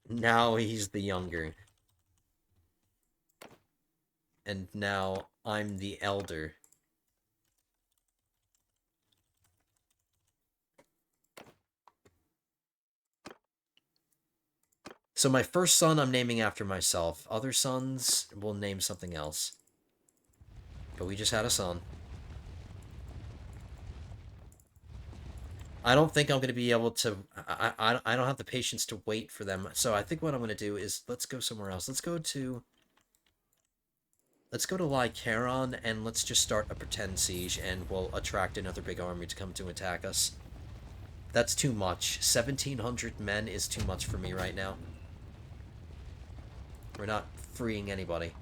Now he's the younger. And now I'm the elder. So my first son I'm naming after myself. Other sons will name something else. But we just had a son. I don't think I'm going to be able to... I don't have the patience to wait for them. So I think what I'm going to do is... Let's go somewhere else. Let's go to Lycaron, and let's just start a pretend siege, and we'll attract another big army to come to attack us. That's too much. 1,700 men is too much for me right now. We're not freeing anybody.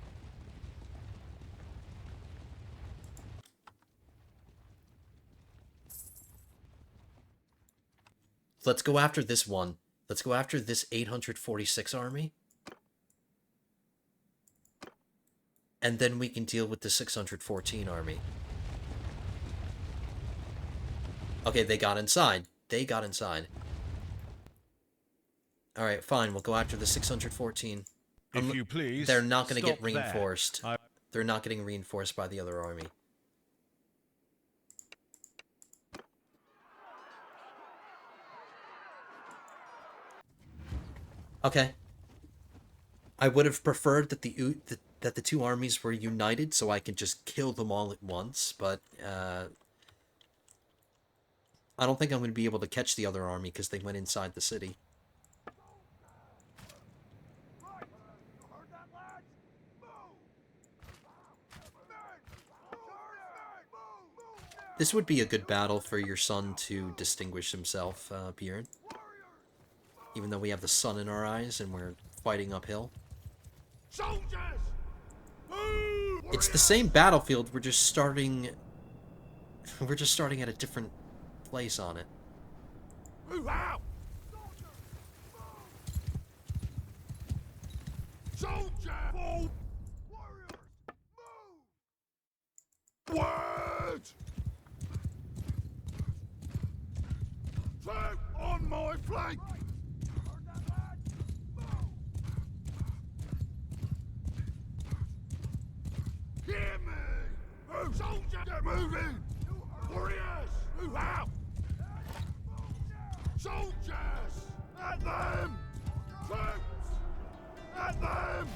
Let's go after this one. Let's go after this 846 army. And then we can deal with the 614 army. Okay, they got inside. They got inside. Alright, fine. We'll go after the 614. If you please, they're not going to get stop reinforced. there. They're not getting reinforced by the other army. Okay. I would have preferred that the two armies were united so I could just kill them all at once, but I don't think I'm going to be able to catch the other army because they went inside the city. This would be a good battle for your son to distinguish himself, Bjorn. Even though we have the sun in our eyes and we're fighting uphill. Soldiers! Move! It's the same battlefield, we're just starting... We're just starting at a different place on it. Move out! Soldier! Forward! Warriors! Move! Word! Flank on my flank! Hear me! Move! Soldier! Get moving! Warriors! Move out! Soldiers! At them! Troops! At them!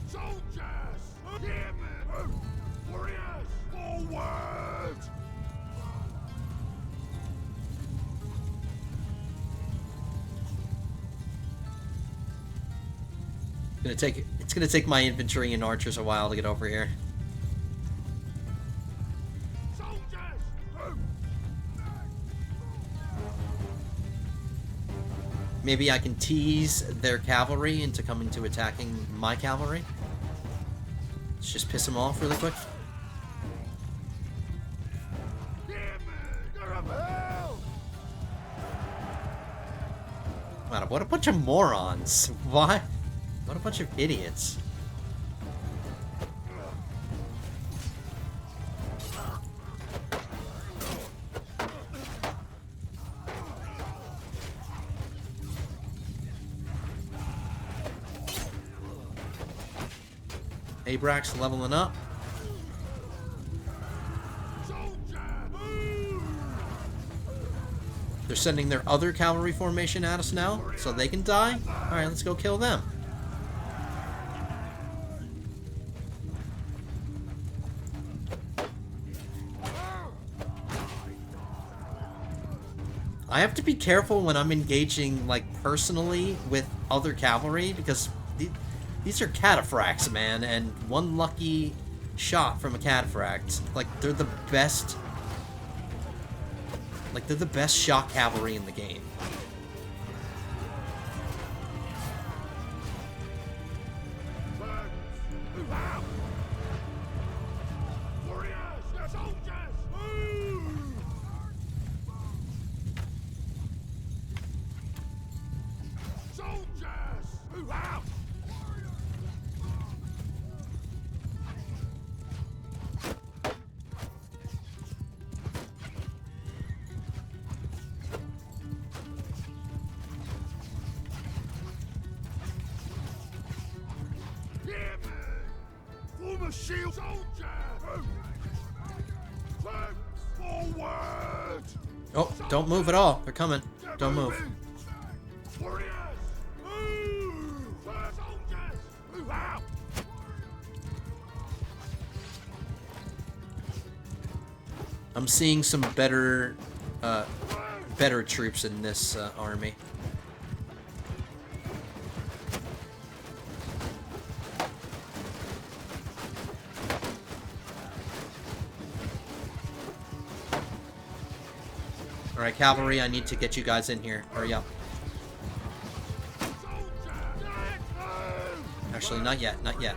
Soldiers! Hear me! Warriors! Forward! It's gonna take my infantry and archers a while to get over here. Soldiers! Maybe I can tease their cavalry into coming to attacking my cavalry. Let's just piss them off really quick. Hear me! You're a hell! Wow, what a bunch of morons. Why? What a bunch of idiots. Abrax leveling up. They're sending their other cavalry formation at us now, so they can die? Alright, let's go kill them. I have to be careful when I'm engaging, like, personally with other cavalry, because these are cataphracts, man, and one lucky shot from a cataphract, like, they're the best... Like, they're the best shock cavalry in the game. Shield soldier! Forward! Oh, don't move at all. They're coming. Don't move. Warriors! Move! Soldiers! Move out! I'm seeing some better troops in this army. Alright, cavalry, I need to get you guys in here. Hurry up. Actually, not yet, not yet.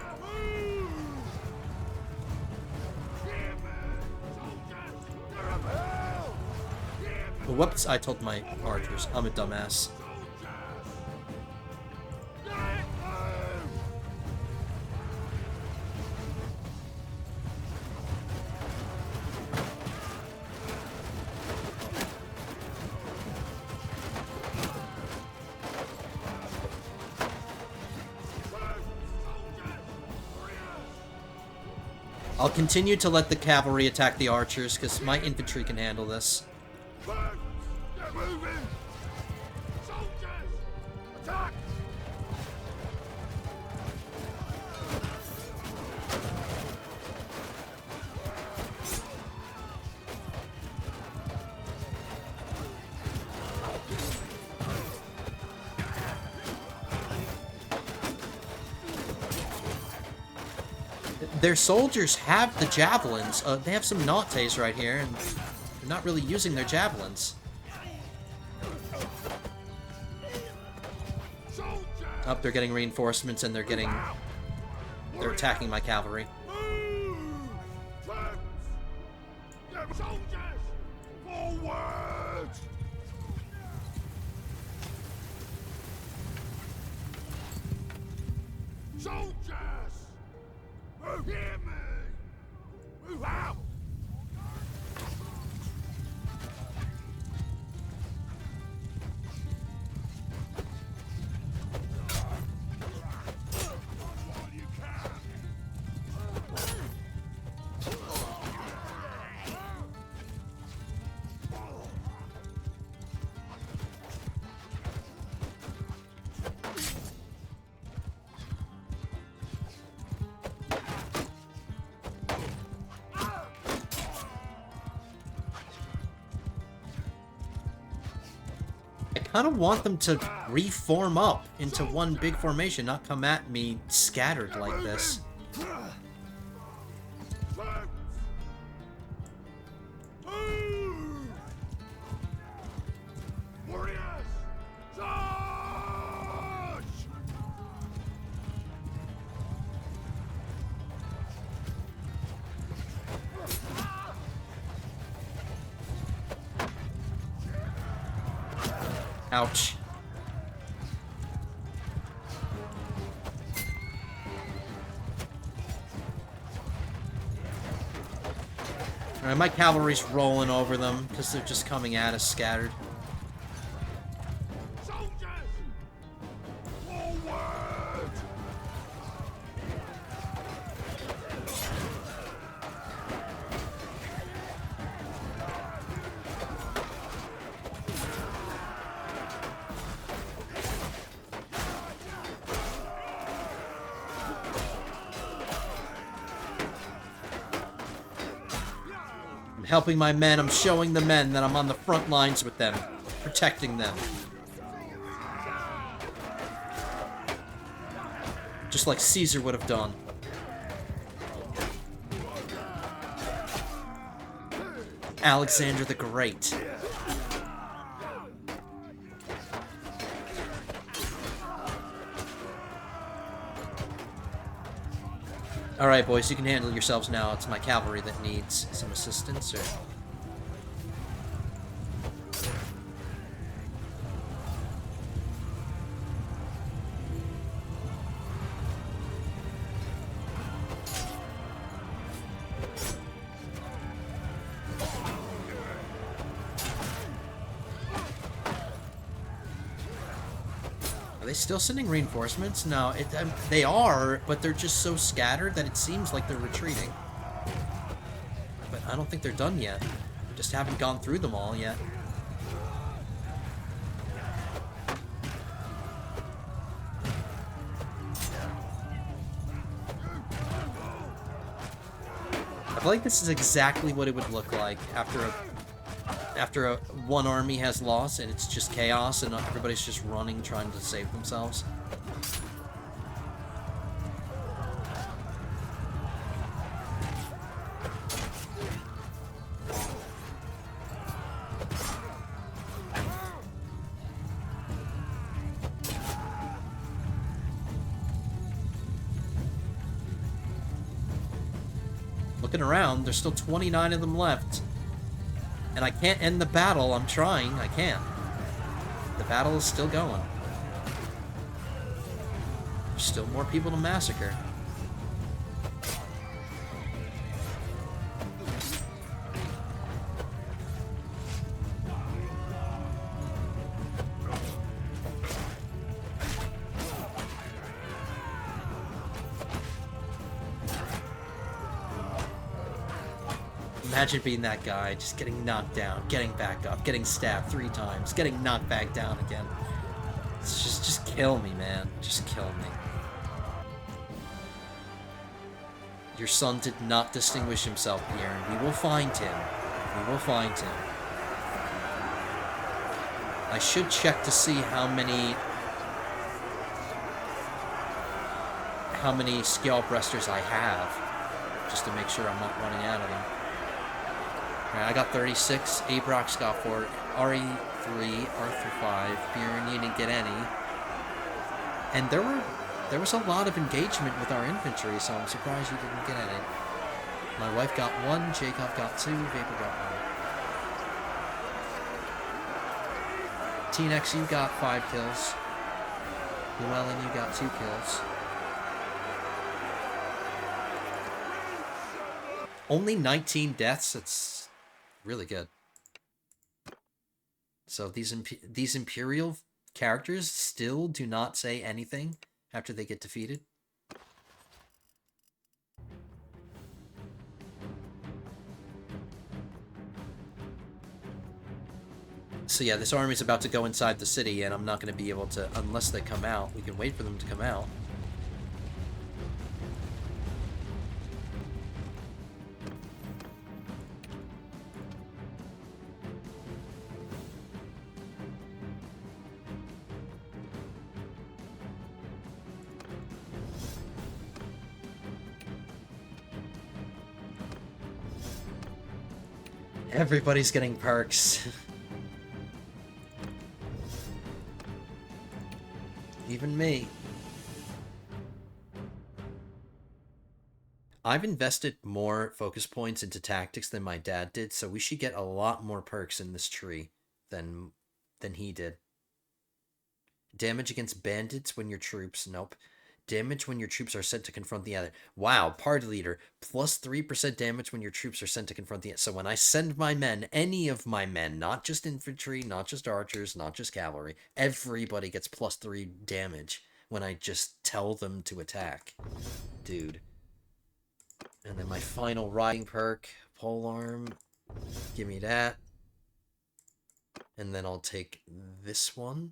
Oh, whoops, I told my archers. I'm a dumbass. I'll continue to let the cavalry attack the archers, because my infantry can handle this. Burn! Get moving! Soldiers! Attack! Their soldiers have the javelins. They have some nautes right here, and they're not really using their javelins. Oh, they're getting reinforcements, and they're attacking my cavalry. Soldiers! Forward! Soldiers! Hear me! Move out! I kind of want them to reform up into one big formation, not come at me scattered like this. Warriors! Charge! Ouch. Alright, my cavalry's rolling over them because they're just coming at us scattered. Soldiers! Forward! I'm helping my men. I'm showing the men that I'm on the front lines with them, protecting them. Just like Caesar would have done. Alexander the Great. Alright, boys, you can handle yourselves now. It's my cavalry that needs some assistance, or... Are they still sending reinforcements? No, they are, but they're just so scattered that it seems like they're retreating. But I don't think they're done yet. We just haven't gone through them all yet. I feel like this is exactly what it would look like after one army has lost and it's just chaos and everybody's just running trying to save themselves. Looking around, there's still 29 of them left. And I can't end the battle. I'm trying. I can't. The battle is still going. There's still more people to massacre. Imagine being that guy, just getting knocked down, getting back up, getting stabbed 3 times, getting knocked back down again. It's just kill me, man. Just kill me. Your son did not distinguish himself, Bjorn. We will find him. We will find him. I should check to see how many scale breasters I have, just to make sure I'm not running out of them. Alright, I got 36, Abrox got 4, RE3, Arthur 5, Bjorn, you didn't get any. And there was a lot of engagement with our infantry, so I'm surprised you didn't get any. My wife got 1, Jacob got 2, Vapor got 1. T-Nex, you got 5 kills. Llewellyn, you got 2 kills. Only 19 deaths, it's really good. So these Imperial characters still do not say anything after they get defeated. So yeah, this army's about to go inside the city, and I'm not going to be able to, unless they come out. We can wait for them to come out. Everybody's getting perks. Even me. I've invested more focus points into tactics than my dad did, so we should get a lot more perks in this tree than he did. Damage against bandits when your troops... Nope. Damage when your troops are sent to confront the other. Wow, party leader. Plus 3% damage when your troops are sent to confront the... So when I send my men, any of my men, not just infantry, not just archers, not just cavalry, everybody gets plus 3 damage when I just tell them to attack. Dude. And then my final riding perk, polearm. Give me that. And then I'll take this one.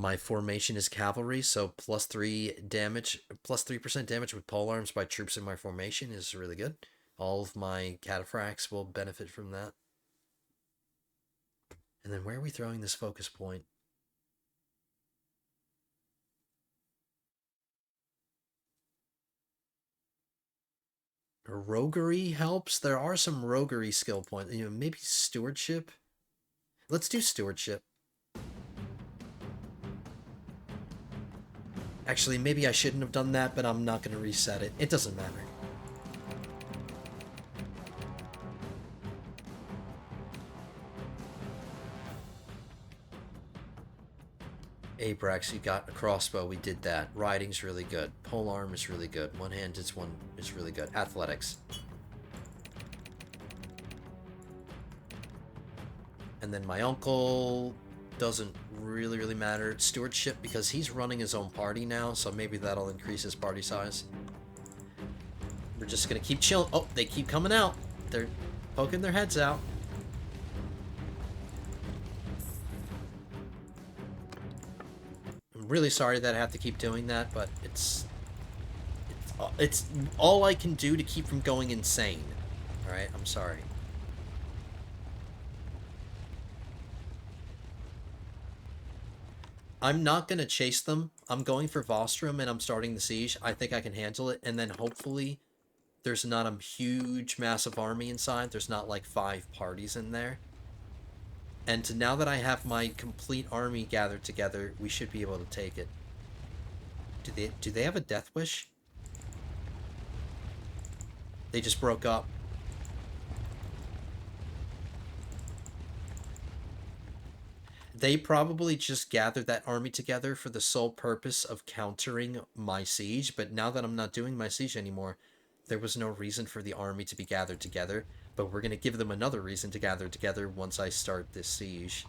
My formation is cavalry, so plus 3 damage, plus 3% damage with polearms by troops in my formation is really good. All of my cataphracts will benefit from that. And then where are we throwing this focus point? Roguery helps. There are some roguery skill points. You know, maybe stewardship. Let's do stewardship. Actually, maybe I shouldn't have done that, but I'm not going to reset it. It doesn't matter. Abrax, you got a crossbow. We did that. Riding's really good. Polearm is really good. One-handed one is really good. Athletics. And then my uncle doesn't really matter. Stewardship, because he's running his own party now, so maybe that'll increase his party size. We're just gonna keep chilling. Oh, they keep coming out. They're poking their heads out. I'm really sorry that I have to keep doing that, but it's all I can do to keep from going insane. Alright, I'm sorry. I'm not going to chase them. I'm going for Vostrum and I'm starting the siege. I think I can handle it. And then hopefully there's not a huge, massive army inside. There's not like 5 parties in there. And now that I have my complete army gathered together, we should be able to take it. Do they have a death wish? They just broke up. They probably just gathered that army together for the sole purpose of countering my siege, but now that I'm not doing my siege anymore, there was no reason for the army to be gathered together, but we're going to give them another reason to gather together once I start this siege.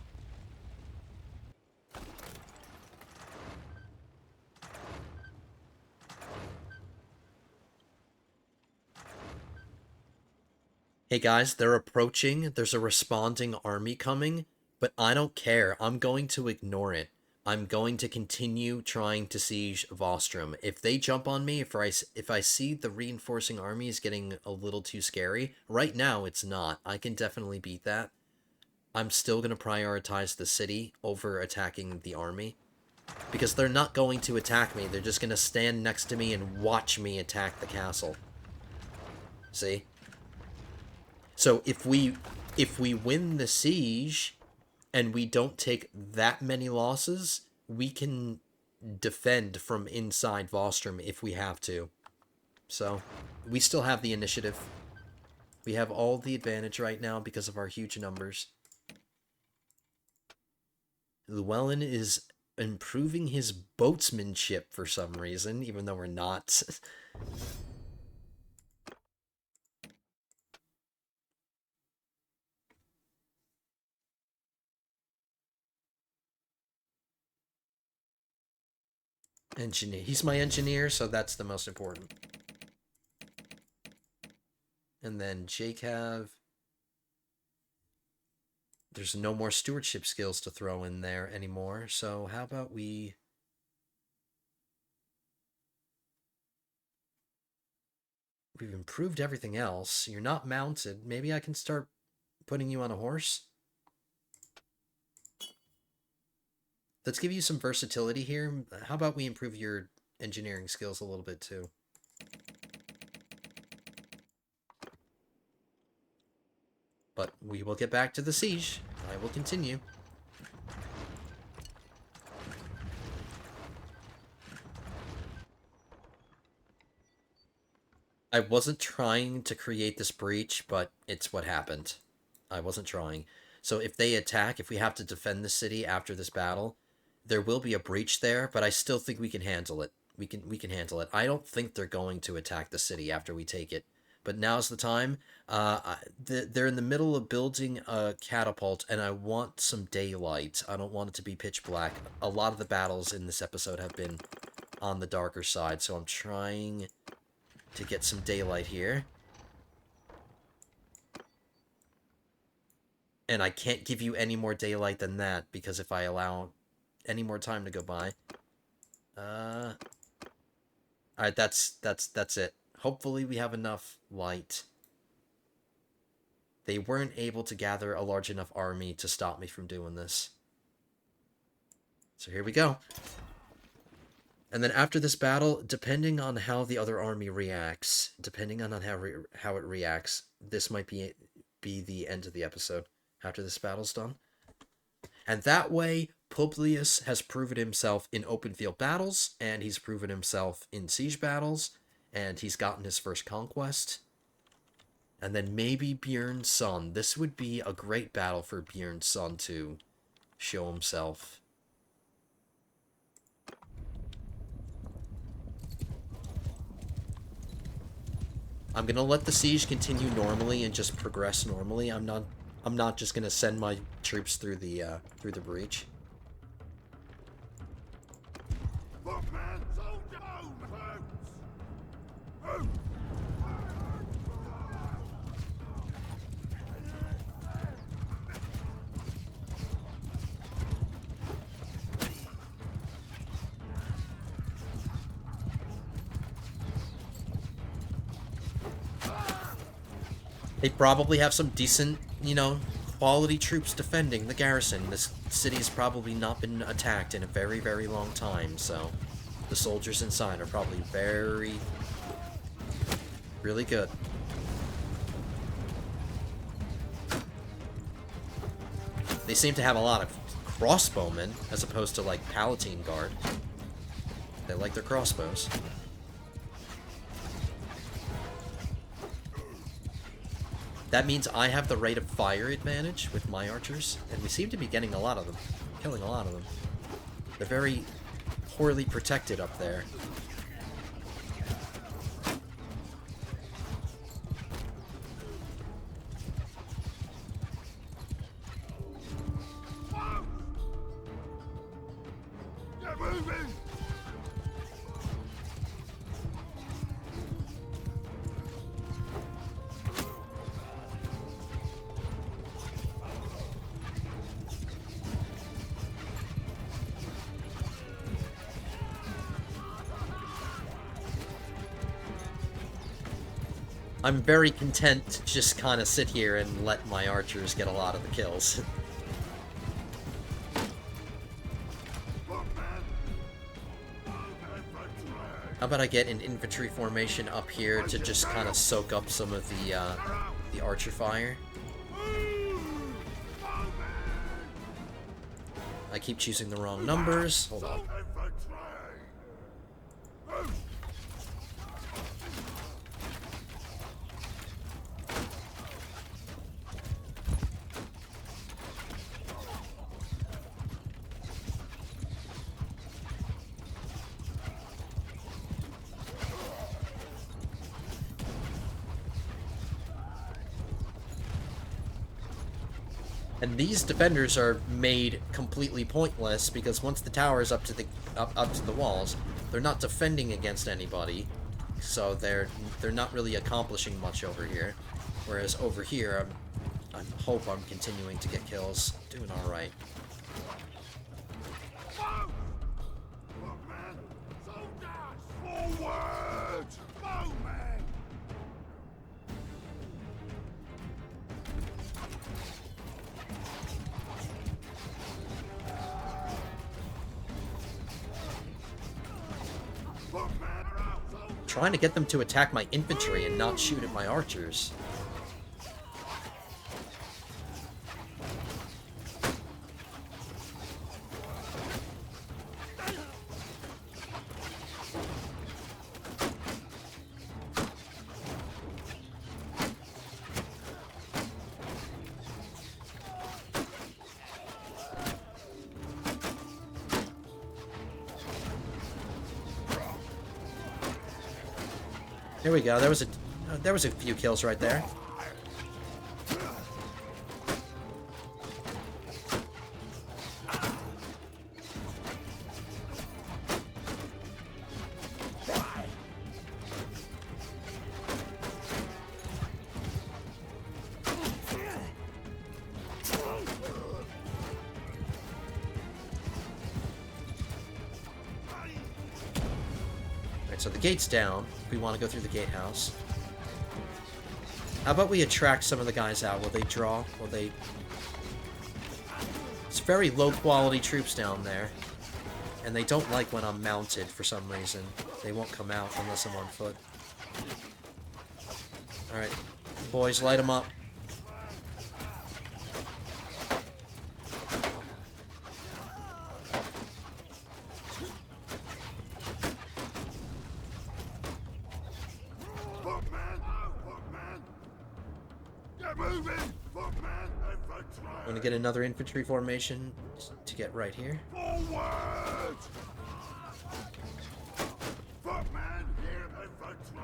Hey guys, they're approaching. There's a responding army coming, but I don't care. I'm going to ignore it. I'm going to continue trying to siege Vostrum. If they jump on me, if I see the reinforcing army is getting a little too scary, right now it's not. I can definitely beat that. I'm still going to prioritize the city over attacking the army. Because they're not going to attack me. They're just going to stand next to me and watch me attack the castle. See? So if we win the siege and we don't take that many losses, we can defend from inside Vostrum if we have to. So we still have the initiative. We have all the advantage right now because of our huge numbers. Llewellyn is improving his boatsmanship for some reason, even though we're not. Engineer. He's my engineer, so that's the most important. And then Jacob. There's no more stewardship skills to throw in there anymore, so how about we... We've improved everything else. You're not mounted. Maybe I can start putting you on a horse? Let's give you some versatility here. How about we improve your engineering skills a little bit too? But we will get back to the siege. I will continue. I wasn't trying to create this breach, but it's what happened. I wasn't trying. So if they attack, if we have to defend the city after this battle, there will be a breach there, but I still think we can handle it. We can handle it. I don't think they're going to attack the city after we take it. But now's the time. They're in the middle of building a catapult, and I want some daylight. I don't want it to be pitch black. A lot of the battles in this episode have been on the darker side, so I'm trying to get some daylight here. And I can't give you any more daylight than that, because if I allow any more time to go by... Alright, that's it. Hopefully we have enough light. They weren't able to gather a large enough army to stop me from doing this. So here we go. And then after this battle, depending on how the other army reacts, how it reacts, this might be the end of the episode after this battle's done. And that way, Publius has proven himself in open field battles, and he's proven himself in siege battles, and he's gotten his first conquest. And then maybe Bjorn's son. This would be a great battle for Bjorn's son to show himself. I'm gonna let the siege continue normally and just progress normally. I'm not just gonna send my troops through the breach. Footman, soldier, move! They probably have some decent, you know, quality troops defending the garrison. This city's probably not been attacked in a very, very long time, so the soldiers inside are probably really good. They seem to have a lot of crossbowmen, as opposed to, like, Palatine Guard. They like their crossbows. That means I have the rate of fire advantage with my archers, and we seem to be getting a lot of them. Killing a lot of them. They're very poorly protected up there. Get moving! I'm very content to just kind of sit here and let my archers get a lot of the kills. How about I get an infantry formation up here to just kind of soak up some of the archer fire? I keep choosing the wrong numbers. Hold on. And these defenders are made completely pointless because once the tower is up to the walls, they're not defending against anybody, so they're not really accomplishing much over here. Whereas over here, I hope I'm continuing to get kills, doing all right. Forward! Bowman! Trying to get them to attack my infantry and not shoot at my archers. There we go. There was a few kills right there. So the gate's down. We want to go through the gatehouse. How about we attract some of the guys out? Will they draw? Will they... It's very low-quality troops down there. And they don't like when I'm mounted for some reason. They won't come out unless I'm on foot. Alright. Boys, light them up. I'm gonna get another infantry formation to get right here. Forward! Footman, here infantry!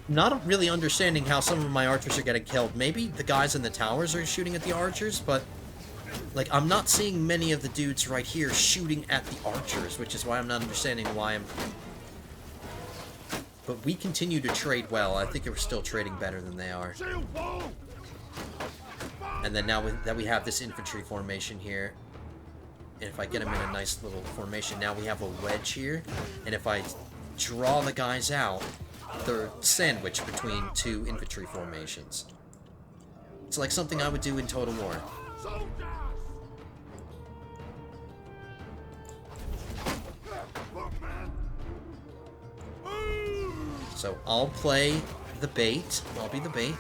Not really understanding how some of my archers are getting killed. Maybe the guys in the towers are shooting at the archers, but like I'm not seeing many of the dudes right here shooting at the archers, which is why I'm not understanding why I'm... But we continue to trade well. I think we're still trading better than they are. And then now that we have this infantry formation here, and if I get them in a nice little formation, now we have a wedge here, and if I draw the guys out, they're sandwiched between two infantry formations. It's like something I would do in Total War. So I'll play the bait. I'll be the bait.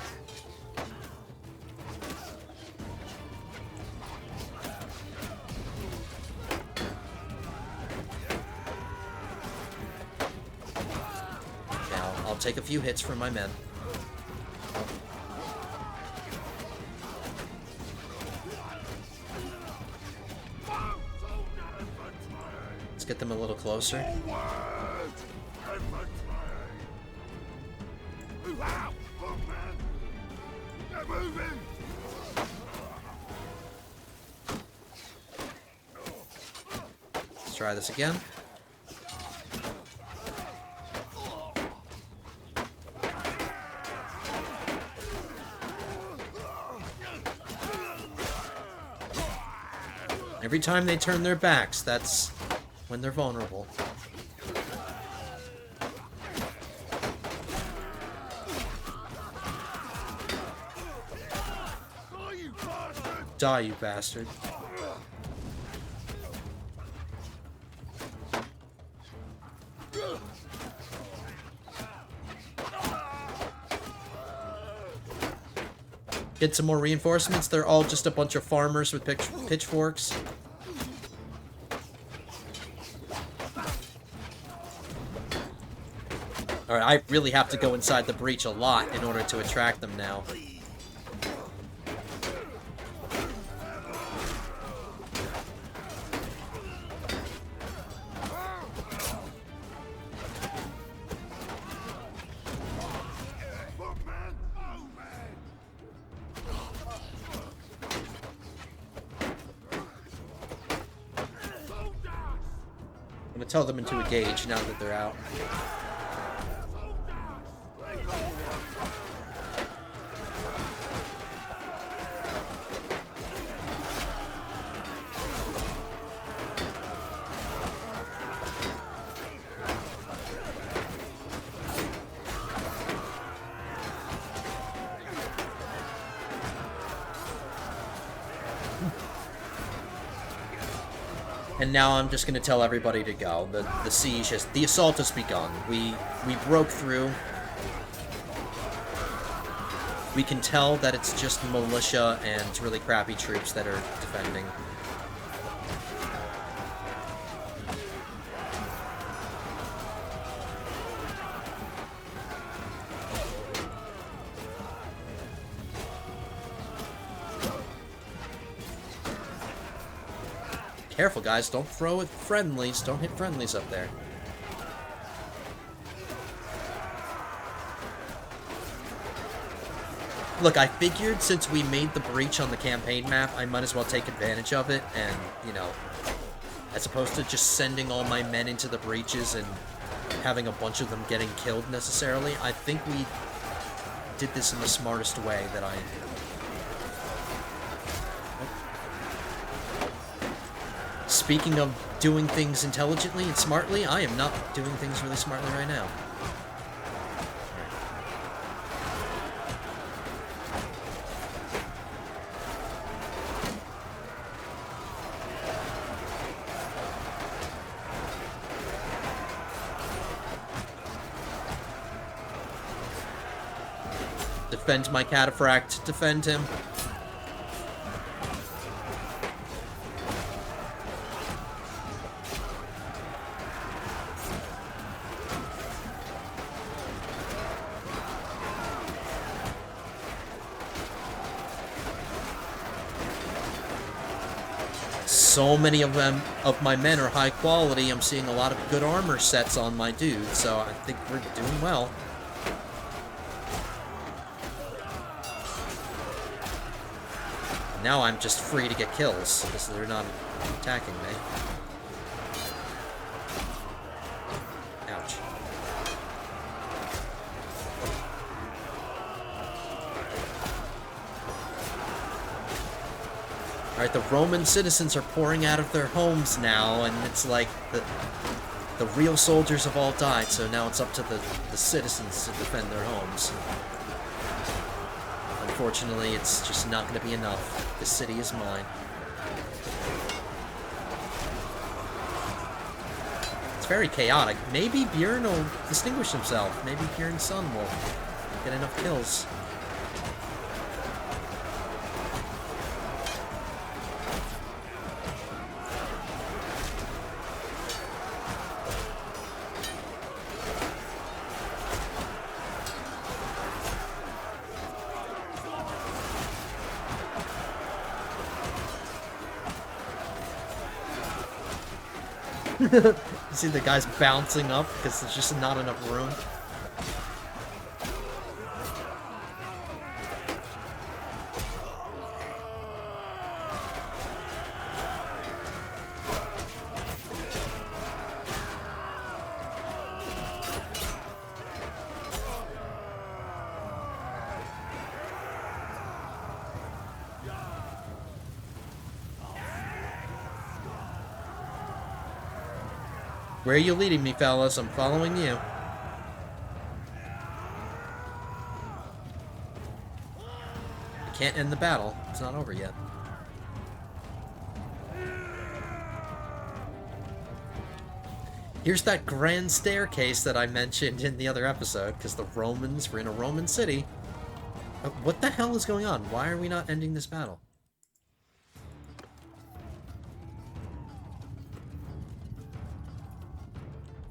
I'll take a few hits from my men. Let's get them a little closer. Let's try this again. Every time they turn their backs, that's when they're vulnerable. Die, you bastard. Get some more reinforcements. They're all just a bunch of farmers with pitchforks. Alright, I really have to go inside the breach a lot in order to attract them now. I'm gonna tell them to engage now that they're out. And now I'm just gonna tell everybody to go. The siege has, the assault has begun. We broke through. We can tell that it's just militia and really crappy troops that are defending. Careful, guys. Don't throw at friendlies. Don't hit friendlies up there. Look, I figured since we made the breach on the campaign map, I might as well take advantage of it and, you know, as opposed to just sending all my men into the breaches and having a bunch of them getting killed necessarily, I think we did this in the smartest way that I... Speaking of doing things intelligently and smartly, I am not doing things really smartly right now. Defend my cataphract, defend him. So many of them, of my men are high quality. I'm seeing a lot of good armor sets on my dude, so I think we're doing well. Now I'm just free to get kills, because they're not attacking me. Ouch. Alright, the Roman citizens are pouring out of their homes now, and it's like the real soldiers have all died, so now it's up to the citizens to defend their homes. Unfortunately, it's just not going to be enough. The city is mine. It's very chaotic. Maybe Bjorn will distinguish himself. Maybe Bjorn's son will get enough kills. You see the guys bouncing up because there's just not enough room. Where are you leading me, fellas? I'm following you. I can't end the battle. It's not over yet. Here's that grand staircase that I mentioned in the other episode, because the Romans were in a Roman city. What the hell is going on? Why are we not ending this battle?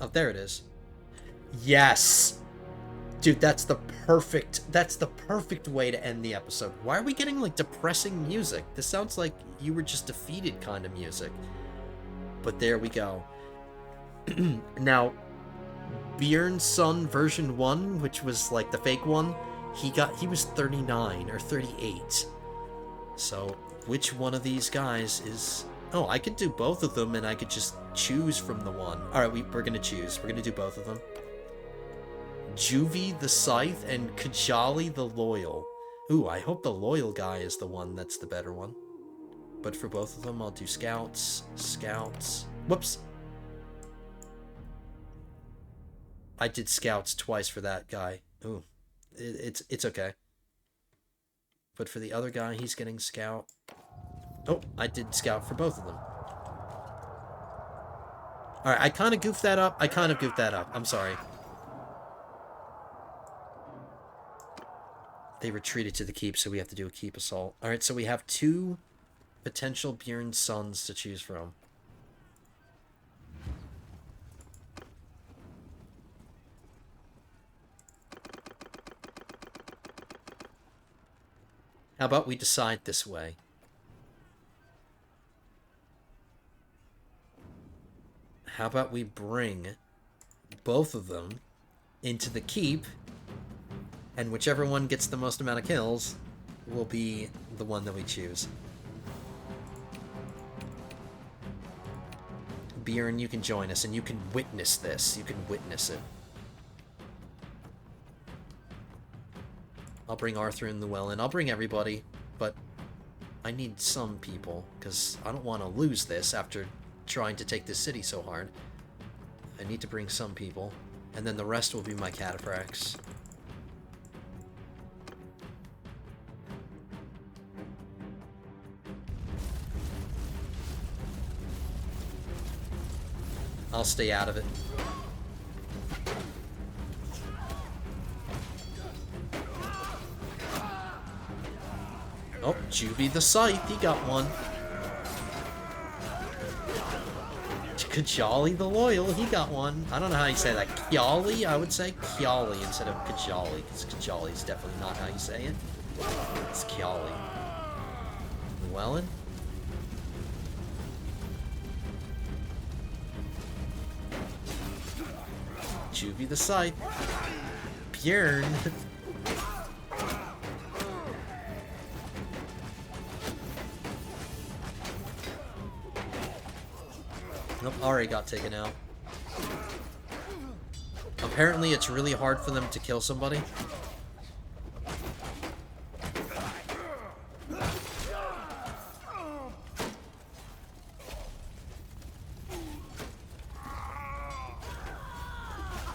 Oh, there it is. Yes! Dude, that's the perfect way to end the episode. Why are we getting, like, depressing music? This sounds like you were just defeated kind of music. But there we go. Now, Bjorn's son version 1, which was, like, the fake one, he was 39 or 38. So, which one of these guys is... Oh, I could do both of them, and I could just choose from the one. Alright, we're gonna choose. We're gonna do both of them. Juvie the Scythe and Kajali the Loyal. Ooh, I hope the Loyal guy is the one that's the better one. But for both of them, I'll do Scouts. Scouts. Whoops. I did Scouts twice for that guy. Ooh. It's okay. But for the other guy, he's getting Scout. Oh, I did Scout for both of them. Alright, I kind of goofed that up. I'm sorry. They retreated to the keep, so we have to do a keep assault. Alright, so we have 2 potential Bjorn sons to choose from. How about we decide this way? How about we bring both of them into the keep, and whichever one gets the most amount of kills will be the one that we choose. Bjorn, you can join us, and you can witness this. You can witness it. I'll bring Arthur and Llewellyn. I'll bring everybody, but I need some people, because I don't want to lose this after trying to take this city so hard. I need to bring some people, and then the rest will be my cataphracts. I'll stay out of it. Oh, Juvie the Scythe, he got one. Kajali the Loyal, he got one. I don't know how you say that. Kjali, I would say Kjali instead of Kajali, because Kajali is definitely not how you say it. It's Kjali. Llewellyn? Juvie the Scythe. Bjorn. Nope, already got taken out. Apparently it's really hard for them to kill somebody.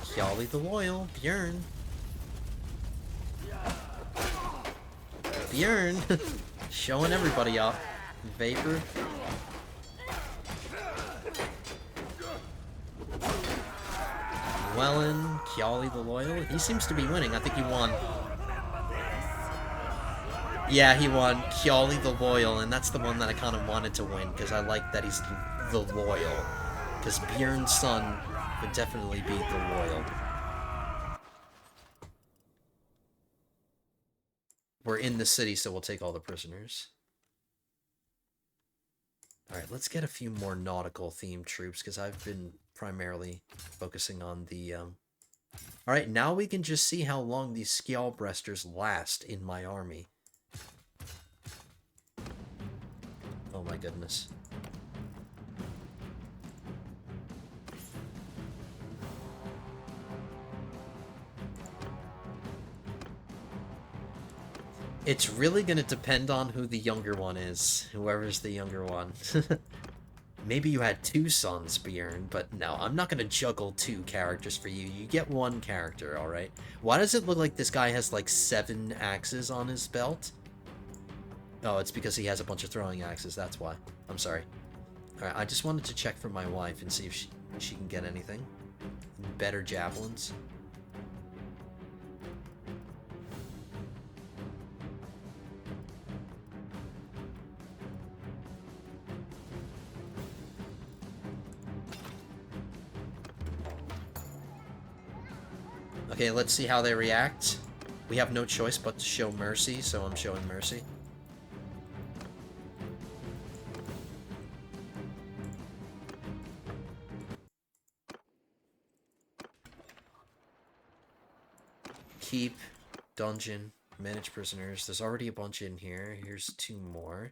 Kjali the Loyal, Bjorn. Bjorn! Showing everybody up. Vapor. Llewellyn, Kjali the Loyal. He seems to be winning. I think he won. Yeah, he won. Kjali the Loyal, and that's the one that I kind of wanted to win, because I like that he's the Loyal. Because Bjorn's son would definitely be the Loyal. We're in the city, so we'll take all the prisoners. Alright, let's get a few more nautical-themed troops, because I've been primarily focusing on the... Alright, now we can just see how long these Skjalbresters last in my army. Oh my goodness. It's really going to depend on who the younger one is, whoever's the younger one. Maybe you had two sons, Bjorn, but no, I'm not gonna juggle two characters for you. You get one character, alright? Why does it look like this guy has like 7 axes on his belt? Oh, it's because he has a bunch of throwing axes, that's why. I'm sorry. Alright, I just wanted to check for my wife and see if she can get anything. Better javelins. Okay, let's see how they react. We have no choice but to show mercy, so I'm showing mercy. Keep, dungeon, manage prisoners. There's already a bunch in here. Here's 2 more.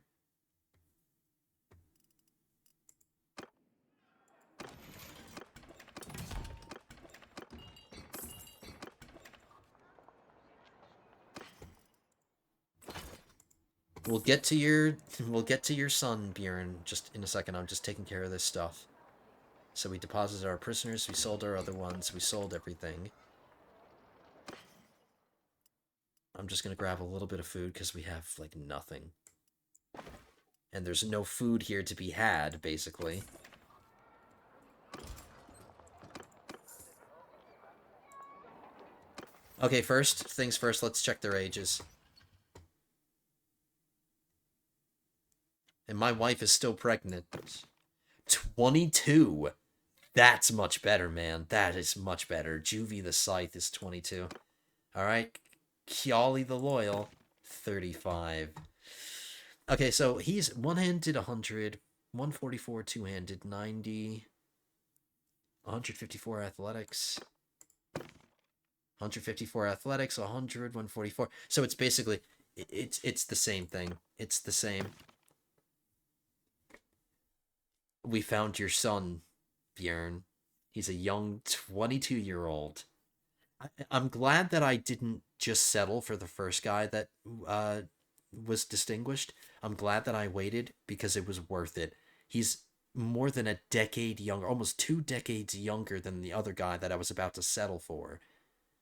We'll get to your son, Bjorn, just in a second. I'm just taking care of this stuff. So we deposited our prisoners, we sold our other ones, we sold everything. I'm just gonna grab a little bit of food because we have, like, nothing. And there's no food here to be had, basically. Okay, first things first, let's check their ages. And my wife is still pregnant. 22! That's much better, man. That is much better. Juvie the Scythe is 22. Alright. Kiali the Loyal, 35. Okay, so he's one-handed 100, 144 two-handed, 90, 154 athletics, 154 athletics, 100, 144. So it's basically, it's the same thing. It's the same. We found your son, Bjorn. He's a young 22-year-old. I'm glad that I didn't just settle for the first guy that was distinguished. I'm glad that I waited because it was worth it. He's more than a decade younger, almost 2 decades younger than the other guy that I was about to settle for.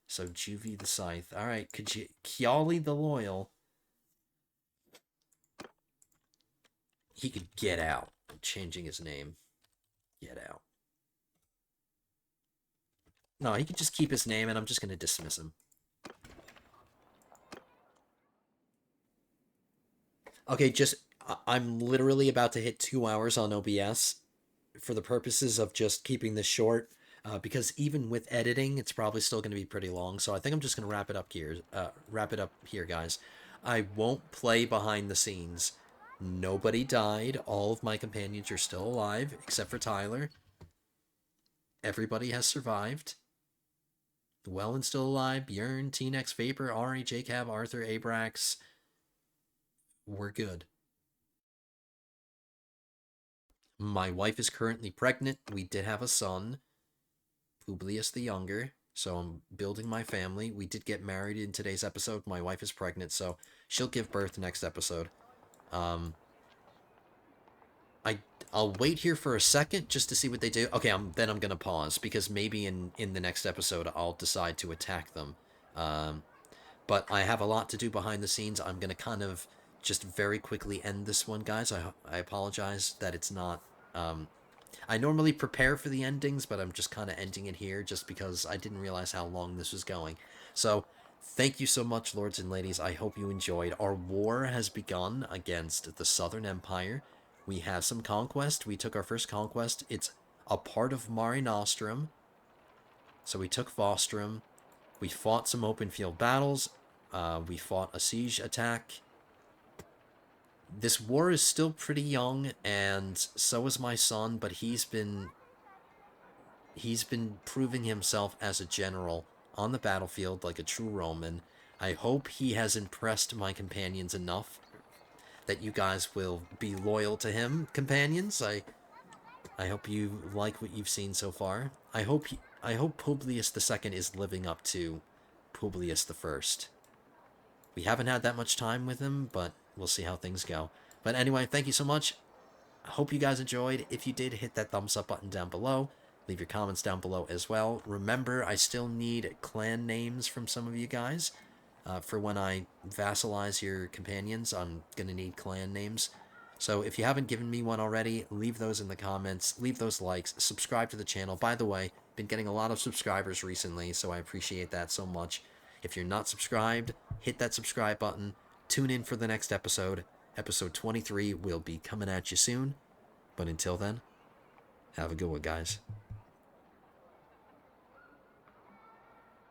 So Juvie the Scythe. Alright, Kiali the Loyal. He could get out. I'm changing his name. Get out. No, he could just keep his name and I'm just going to dismiss him. Okay, I'm literally about to hit 2 hours on OBS for the purposes of just keeping this short, because even with editing, it's probably still going to be pretty long. So I think I'm just going to wrap it up here, guys. I won't play behind the scenes. Nobody died. All of my companions are still alive, except for Tyler. Everybody has survived. Welland's still alive. Bjorn, T-Nex, Vapor, Ari, Jacob, Arthur, Abrax. We're good. My wife is currently pregnant. We did have a son, Publius the Younger, so I'm building my family. We did get married in today's episode. My wife is pregnant, so she'll give birth next episode. I'll wait here for a second just to see what they do. Okay, then I'm gonna pause because maybe in the next episode I'll decide to attack them. But I have a lot to do behind the scenes. I'm gonna kind of just very quickly end this one, guys. I apologize that it's not. I normally prepare for the endings, but I'm just kind of ending it here just because I didn't realize how long this was going. So, thank you so much, lords and ladies. I hope you enjoyed. Our war has begun against the Southern Empire. We have some conquest. We took our first conquest. It's a part of Mare Nostrum. So we took Vostrum. We fought some open field battles. We fought a siege attack. This war is still pretty young, and so is my son, but he's been proving himself as a general on the battlefield like a true Roman. I hope he has impressed my companions enough that you guys will be loyal to him, companions. I hope you like what you've seen so far. I hope Publius II is living up to Publius I. We haven't had that much time with him, but we'll see how things go. But anyway, thank you so much. I hope you guys enjoyed. If you did, hit that thumbs up button down below. Leave your comments down below as well. Remember, I still need clan names from some of you guys. For when I vassalize your companions, I'm going to need clan names. So if you haven't given me one already, leave those in the comments, leave those likes, subscribe to the channel. By the way, been getting a lot of subscribers recently, so I appreciate that so much. If you're not subscribed, hit that subscribe button. Tune in for the next episode. Episode 23 will be coming at you soon. But until then, have a good one, guys.